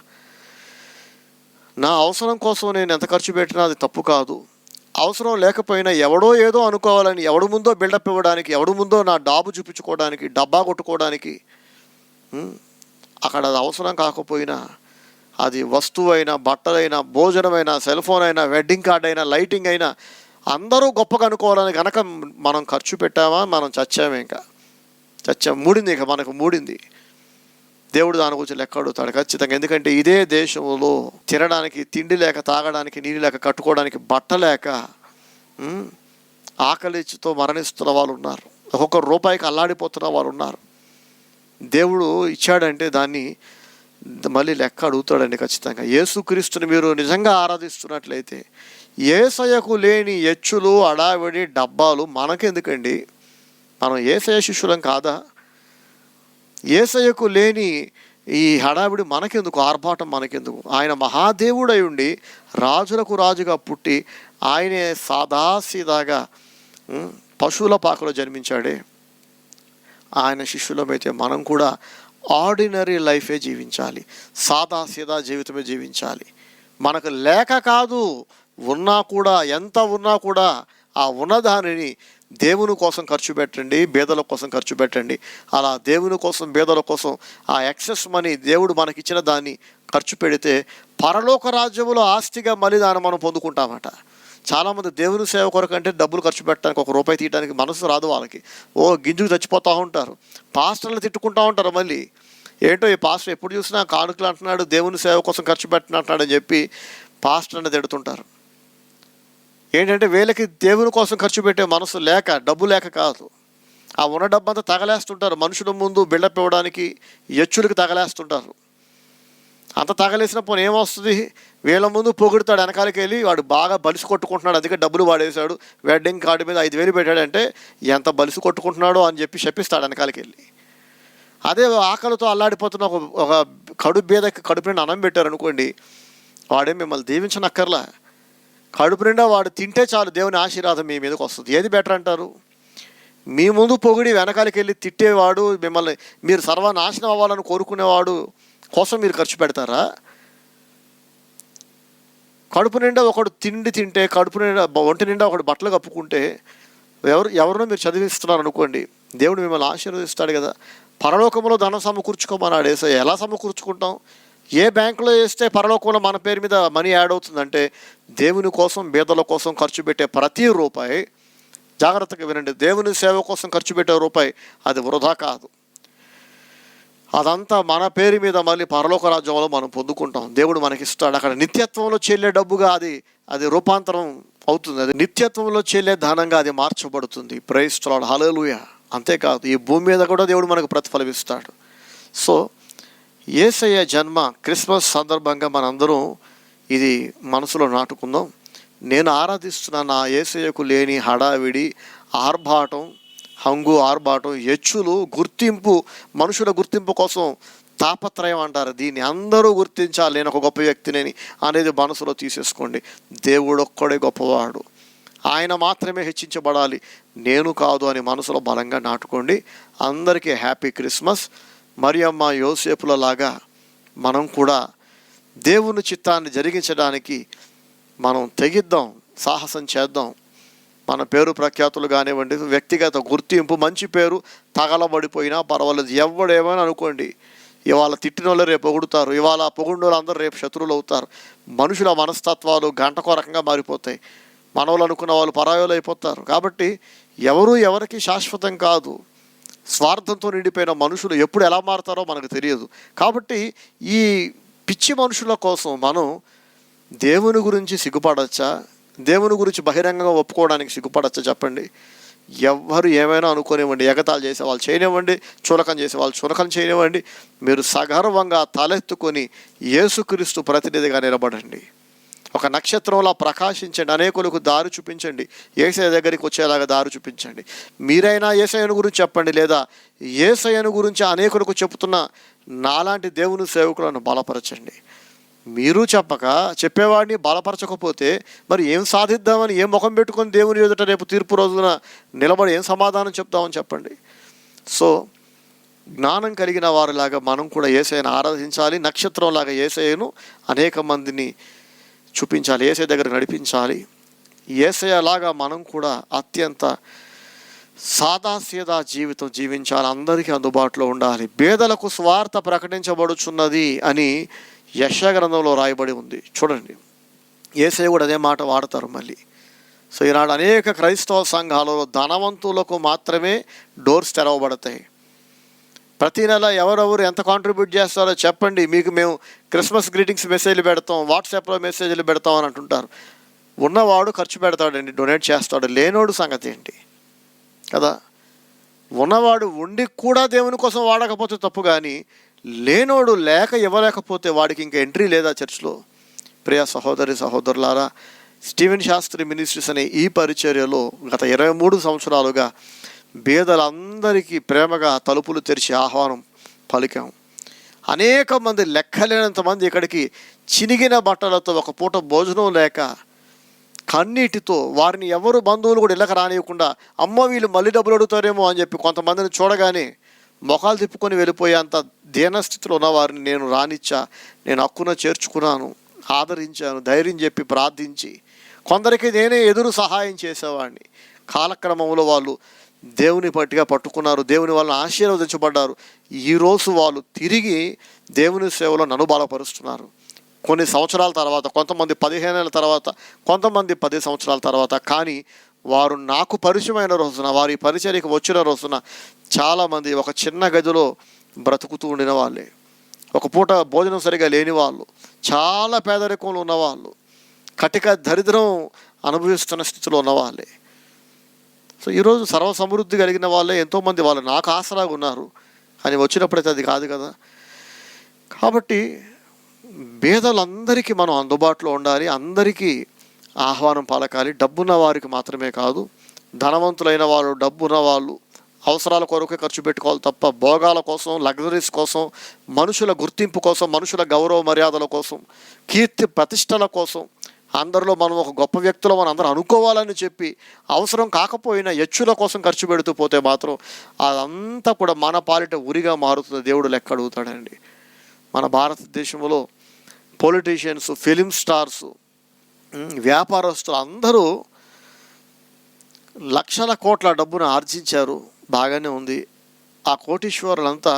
నా అవసరం కోసం నేను ఎంత ఖర్చు పెట్టినా అది తప్పు కాదు. అవసరం లేకపోయినా ఎవడో ఏదో అనుకోవాలని, ఎవడు ముందో బిల్డప్ ఇవ్వడానికి, ఎవడు ముందో నా డాబు చూపించుకోవడానికి, డబ్బా కొట్టుకోవడానికి, అక్కడ అది అవసరం కాకపోయినా, అది వస్తువైనా, బట్టలైనా, భోజనమైనా, సెల్ ఫోన్ అయినా, వెడ్డింగ్ కార్డ్ అయినా, లైటింగ్ అయినా, అందరూ గొప్పగా అనుకోవాలని కనుక మనం ఖర్చు పెట్టామా, మనం చచ్చామే. మూడింది, ఇక మనకు మూడింది. దేవుడు దాని గురించి లెక్క అడుగుతాడు ఖచ్చితంగా. ఎందుకంటే ఇదే దేశంలో తినడానికి తిండి లేక, తాగడానికి నీళ్ళు లేక, కట్టుకోవడానికి బట్ట లేక, ఆకలితో మరణిస్తున్న వాళ్ళు ఉన్నారు. ఒక్కొక్క రూపాయికి అల్లాడిపోతున్న వాళ్ళు ఉన్నారు. దేవుడు ఇచ్చాడంటే దాన్ని మళ్ళీ లెక్క అడుగుతాడండి ఖచ్చితంగా. యేసుక్రీస్తుని మీరు నిజంగా ఆరాధిస్తున్నట్లయితే, యేసయ్యకు లేని ఎచ్చులు, అడావిడి, డబ్బాలు మనకెందుకండి? మనం యేసయ్య శిష్యులం కాదా? యేసయ్యకు లేని ఈ హడావిడి మనకెందుకు? ఆర్భాటం మనకెందుకు? ఆయన మహాదేవుడై ఉండి రాజులకు రాజుగా పుట్టి ఆయనే సాదాసీదాగా పశువుల పాకలో జన్మించాడే. ఆయన శిష్యులమైతే మనం కూడా ఆర్డినరీ లైఫే జీవించాలి, సాదాసీదా జీవితమే జీవించాలి. మనకు లేక కాదు, ఉన్నా కూడా, ఎంత ఉన్నా కూడా ఆ ఉన్నదానిని దేవుని కోసం ఖర్చు పెట్టండి, బేదల కోసం ఖర్చు పెట్టండి. అలా దేవుని కోసం, బేదల కోసం ఆ ఎక్సెస్ మనీ, దేవుడు మనకిచ్చిన దాన్ని ఖర్చు పెడితే పరలోక రాజ్యములో ఆస్తిగా మళ్ళీ దాన్ని మనం పొందుకుంటామట. చాలామంది దేవుని సేవ కొరకు అంటే డబ్బులు ఖర్చు పెట్టడానికి, ఒక రూపాయి తీయడానికి మనసు రాదు వాళ్ళకి. గింజుకు చచ్చిపోతూ ఉంటారు, పాస్టర్లు తిట్టుకుంటూ ఉంటారు. మళ్ళీ ఏంటో ఈ పాస్టర్ ఎప్పుడు చూసినా కానుకలు అంటున్నాడు, దేవుని సేవ కోసం ఖర్చు పెట్టినట్టున్నాడు అని చెప్పి పాస్టర్ని తిడుతుంటారు. ఏంటంటే వీళ్ళకి దేవుని కోసం ఖర్చు పెట్టే మనసు లేక, డబ్బు లేక కాదు. ఆ ఉన్న డబ్బు అంతా తగలేస్తుంటారు. మనుషుల ముందు బిల్డప్ ఇవ్వడానికి, ఎచ్చులకి తగలేస్తుంటారు. అంత తగలేసిన పోనీ ఏమొస్తుంది? వీళ్ళ ముందు పొగుడుతాడు, వెనకాలకి వెళ్ళి వాడు బాగా బలిసి కొట్టుకుంటున్నాడు, అందుకే డబ్బులు వాడేశాడు, వెడ్డింగ్ కార్డు మీద 5,000 పెట్టాడంటే ఎంత బలిసి కొట్టుకుంటున్నాడో అని చెప్పి చెప్పిస్తాడు వెనకాలకి వెళ్ళి. అదే ఆకలితో అల్లాడిపోతున్న ఒక కడుపు నిండా అన్నం పెట్టారనుకోండి, వాడే మిమ్మల్ని దీవించనక్కర్లా. కడుపు నిండా వాడు తింటే చాలు, దేవుని ఆశీర్వాదం మీ మీదకి వస్తుంది. ఏది బెటర్ అంటారు? మీ ముందు పొగిడి వెనకాలకి వెళ్ళి తిట్టేవాడు, మిమ్మల్ని మీరు సర్వనాశనం అవ్వాలని కోరుకునేవాడు కోసం మీరు ఖర్చు పెడతారా? కడుపు నిండా ఒకడు తిండి తింటే, కడుపు నిండా ఒంటి నిండా ఒకడు బట్టలు కప్పుకుంటే, ఎవరినో మీరు చదివిస్తున్నారు అనుకోండి, దేవుడు మిమ్మల్ని ఆశీర్వదిస్తాడు కదా. పరలోకంలో ధనం సమకూర్చుకోమన్నాడు యేసయ్య. ఎలా సమకూర్చుకుంటాం? ఏ బ్యాంకులో వేస్తే పరలోకంలో మన పేరు మీద మనీ యాడ్ అవుతుందంటే, దేవుని కోసం, బేదల కోసం ఖర్చు పెట్టే ప్రతి రూపాయి, జాగ్రత్తగా వినండి, దేవుని సేవ కోసం ఖర్చు పెట్టే రూపాయి అది వృధా కాదు. అదంతా మన పేరు మీద మళ్ళీ పరలోక రాజ్యంలో మనం పొందుకుంటాం. దేవుడు మనకిస్తాడు. అక్కడ నిత్యత్వంలో చెల్లే డబ్బుగా అది రూపాంతరం అవుతుంది. అది నిత్యత్వంలో చెల్లే ధనంగా అది మార్చబడుతుంది. ప్రైజ్ ది లార్డ్, హల్లెలూయా. అంతేకాదు ఈ భూమి మీద కూడా దేవుడు మనకు ప్రతిఫలం ఇస్తాడు. సో యేసయ్య జన్మ క్రిస్మస్ సందర్భంగా మనందరం ఇది మనసులో నాటుకుందాం. నేను ఆరాధిస్తున్న నా యేసయ్యకు లేని హడావిడి, ఆర్భాటం, హంగు ఆర్భాటం, హెచ్చులు, గుర్తింపు, మనుషుల గుర్తింపు కోసం తాపత్రయం అంటారు. దీన్ని అందరూ గుర్తించాలి, నేను ఒక గొప్ప వ్యక్తిని అనేది మనసులో తీసేసుకోండి. దేవుడు ఒక్కడే గొప్పవాడు, ఆయన మాత్రమే హెచ్చించబడాలి, నేను కాదు అని మనసులో బలంగా నాటుకోండి. అందరికీ హ్యాపీ క్రిస్మస్. మరియమ్మ యోసేపుల లాగా మనం కూడా దేవుని చిత్తాన్ని జరిగించడానికి మనం తెగిద్దాం, సాహసం చేద్దాం. మన పేరు ప్రఖ్యాతులు కానివ్వండి, వ్యక్తిగత గుర్తింపు, మంచి పేరు తగలబడిపోయినా పర్వాలేదు, ఎవడేమైనా అనుకోండి. ఇవాళ తిట్టిన వాళ్ళు రేపు పొగుడుతారు, ఇవాళ పొగుండు వాళ్ళు అందరూ రేపు శత్రువులు అవుతారు. మనుషుల మనస్తత్వాలు గంటకో రకంగా మారిపోతాయి. మనవలు అనుకున్న వాళ్ళు పరాయోలు అయిపోతారు. కాబట్టి ఎవరు ఎవరికి శాశ్వతం కాదు. స్వార్థంతో నిండిపోయిన మనుషులు ఎప్పుడు ఎలా మారుతారో మనకు తెలియదు. కాబట్టి ఈ పిచ్చి మనుషుల కోసం మనం దేవుని గురించి సిగ్గుపడచ్చా? దేవుని గురించి బహిరంగంగా ఒప్పుకోవడానికి సిగ్గుపడచ్చా? చెప్పండి. ఎవ్వరు ఏమైనా అనుకోనివ్వండి, ఎగతాళి చేసే వాళ్ళు చేయనివ్వండి, చులకం చేసే వాళ్ళు చులకం చేయనివ్వండి, మీరు సగర్వంగా తలెత్తుకొని యేసుక్రీస్తు ప్రతినిధిగా నిలబడండి. ఒక నక్షత్రంలా ప్రకాశించండి, అనేకులకు దారి చూపించండి, యేసయ్య దగ్గరికి వచ్చేలాగా దారి చూపించండి. మీరైనా యేసయ్యను గురించి చెప్పండి, లేదా యేసయ్యను గురించి అనేకులకు చెబుతున్న నాలాంటి దేవుని సేవకులను బలపరచండి. మీరు చెప్పేవాడిని బలపరచకపోతే మరి ఏం సాధిద్దామని, ఏం ముఖం పెట్టుకొని దేవుని ఎదుట రేపు తీర్పు రోజున నిలబడి ఏం సమాధానం చెప్తామని చెప్పండి. సో జ్ఞానం కలిగిన వారిలాగా మనం కూడా యేసయ్యను ఆరాధించాలి. నక్షత్రంలాగా యేసయ్యను అనేక మందిని చూపించాలి, యేసయ్య దగ్గర నడిపించాలి. యేసయ్యలాగా మనం కూడా అత్యంత సాదాసీదా జీవితం జీవించాలి, అందరికీ అందుబాటులో ఉండాలి. పేదలకు స్వార్థ ప్రకటించబడుచున్నది అని యెషయా గ్రంథంలో రాయబడి ఉంది. చూడండి, యేసయ్య కూడా అదే మాట వాడతారు మళ్ళీ. సో ఈనాడు అనేక క్రైస్తవ సంఘాలలో ధనవంతులకు మాత్రమే డోర్స్ తెరవబడతాయి. ప్రతి నెల ఎవరెవరు ఎంత కాంట్రిబ్యూట్ చేస్తారో చెప్పండి, మీకు మేము క్రిస్మస్ గ్రీటింగ్స్ మెసేజ్లు పెడతాం, వాట్సాప్లో మెసేజ్లు పెడతాం అని అంటుంటారు. ఉన్నవాడు ఖర్చు పెడతాడండి, డొనేట్ చేస్తాడు. లేనోడు సంగతి ఏంటి కదా? ఉన్నవాడు ఉండి కూడా దేవుని కోసం వాడకపోతే తప్పు, కానీ లేనోడు లేక ఇవ్వలేకపోతే వాడికి ఇంకా ఎంట్రీ లేదా చర్చ్లో? ప్రియ సహోదరి సహోదరులారా, స్టీవెన్ శాస్త్రి మినిస్ట్రీస్ అనే ఈ పరిచర్యలో గత 23 సంవత్సరాలుగా పేదలందరికీ ప్రేమగా తలుపులు తెరిచి ఆహ్వానం పలికాం. అనేక మంది, లెక్కలేనంత మంది ఇక్కడికి చినిగిన బట్టలతో, ఒక పూట భోజనం లేక, కన్నీటితో, వారిని ఎవరు బంధువులు కూడా ఇళ్ళకి రానివ్వకుండా, అమ్మ వీళ్ళు మళ్ళీ డబ్బులు అడుగుతారేమో అని చెప్పి కొంతమందిని చూడగానే మొఖాలు తిప్పుకొని వెళ్ళిపోయేంత దీనస్థితిలో ఉన్న వారిని నేను రానిచ్చా, నేను హక్కున చేర్చుకున్నాను, ఆదరించాను, ధైర్యం చెప్పి ప్రార్థించి, కొందరికి నేనే ఎదురు సహాయం చేసేవాడిని. కాలక్రమంలో వాళ్ళు దేవుని పట్టుకున్నారు, దేవుని వాళ్ళని ఆశీర్వదించబడ్డారు. ఈరోజు వాళ్ళు తిరిగి దేవుని సేవలో నన్ను బలపరుస్తున్నారు. కొన్ని సంవత్సరాల తర్వాత, కొంతమంది 15 ఏళ్ళ తర్వాత, కొంతమంది 10 సంవత్సరాల తర్వాత, కానీ వారు నాకు పరిచయమైన రోజున, వారి పరిచర్యకు వచ్చిన రోజున చాలామంది ఒక చిన్న గదిలో బ్రతుకుతూ ఉండిన వాళ్ళే, ఒక పూట భోజనం సరిగా లేని వాళ్ళు, చాలా పేదరికంలో ఉన్నవాళ్ళు, కటిక దరిద్రం అనుభవిస్తున్న స్థితిలో ఉన్నవాళ్ళే. సో ఈరోజు సర్వసమృద్ధి కలిగిన వాళ్ళే ఎంతోమంది వాళ్ళు నాకు ఆసరాగా ఉన్నారు, అని వచ్చినప్పుడైతే అది కాదు కదా. కాబట్టి పేదలందరికీ మనం అందుబాటులో ఉండాలి, అందరికీ ఆహ్వానం పలకాలి. డబ్బున్న వారికి మాత్రమే కాదు, ధనవంతులైన వాళ్ళు, డబ్బున్న వాళ్ళు అవసరాల కొరకే ఖర్చు పెట్టుకోవాలి తప్ప భోగాల కోసం, లగ్జరీస్ కోసం, మనుషుల గుర్తింపు కోసం, మనుషుల గౌరవ మర్యాదల కోసం, కీర్తి ప్రతిష్టల కోసం, అందరిలో మనం ఒక గొప్ప వ్యక్తులు మనం అందరూ అనుకోవాలని చెప్పి అవసరం కాకపోయినా హెచ్చుల కోసం ఖర్చు పెడుతూ పోతే మాత్రం అదంతా కూడా మన పాలిట ఉరిగా మారుతుంది. దేవుడు లెక్క అడుగుతాడండి. మన భారతదేశంలో పొలిటీషియన్స్, ఫిలిం స్టార్స్, వ్యాపారస్తులు అందరూ లక్షల కోట్ల డబ్బును ఆర్జించారు, బాగానే ఉంది. ఆ కోటీశ్వరులంతా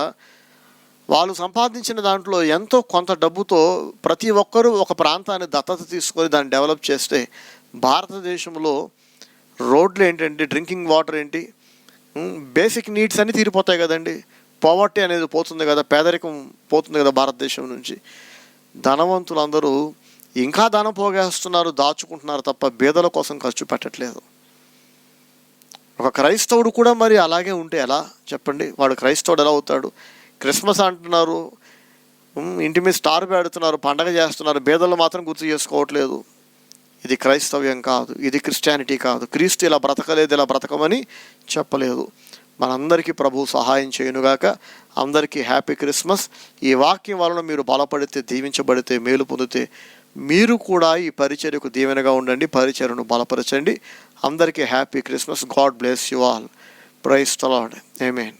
వాళ్ళు సంపాదించిన దాంట్లో ఎంతో కొంత డబ్బుతో ప్రతి ఒక్కరూ ఒక ప్రాంతాన్ని దత్తత తీసుకొని దాన్ని డెవలప్ చేస్తే భారతదేశంలో రోడ్లు ఏంటంటే, డ్రింకింగ్ వాటర్ ఏంటి, బేసిక్ నీడ్స్ అన్నీ తీరిపోతాయి కదండి. పావర్టీ అనేది పోతుంది కదా, పేదరికం పోతుంది కదా భారతదేశం నుంచి. ధనవంతులందరూ ఇంకా ధనం పోగేస్తున్నారు, దాచుకుంటున్నారు తప్ప బీదల కోసం ఖర్చు పెట్టట్లేదు. ఒక క్రైస్తవుడు కూడా మరి అలాగే ఉంటే ఎలా చెప్పండి? వాడు క్రైస్తవుడు ఎలా అవుతాడు? క్రిస్మస్ అంటున్నారు, ఇంటి మీద స్టార్ పెడుతున్నారు, పండగ చేస్తున్నారు, బీదలు మాత్రం గుర్తు చేసుకోవట్లేదు. ఇది క్రైస్తవ్యం కాదు, ఇది క్రిస్టియానిటీ కాదు. క్రీస్తు ఇలా బ్రతకలేదు, ఇలా బ్రతకమని చెప్పలేదు. మనందరికీ ప్రభువు సహాయం చేయనుగాక. అందరికీ హ్యాపీ క్రిస్మస్. ఈ వాక్యం వలన మీరు బలపడితే, దీవించబడితే, మేలు పొందితే మీరు కూడా ఈ పరిచర్యకు దీవెనగా ఉండండి, పరిచర్యను బలపరచండి. అందరికీ happy Christmas. God bless you all. Praise the Lord. Amen.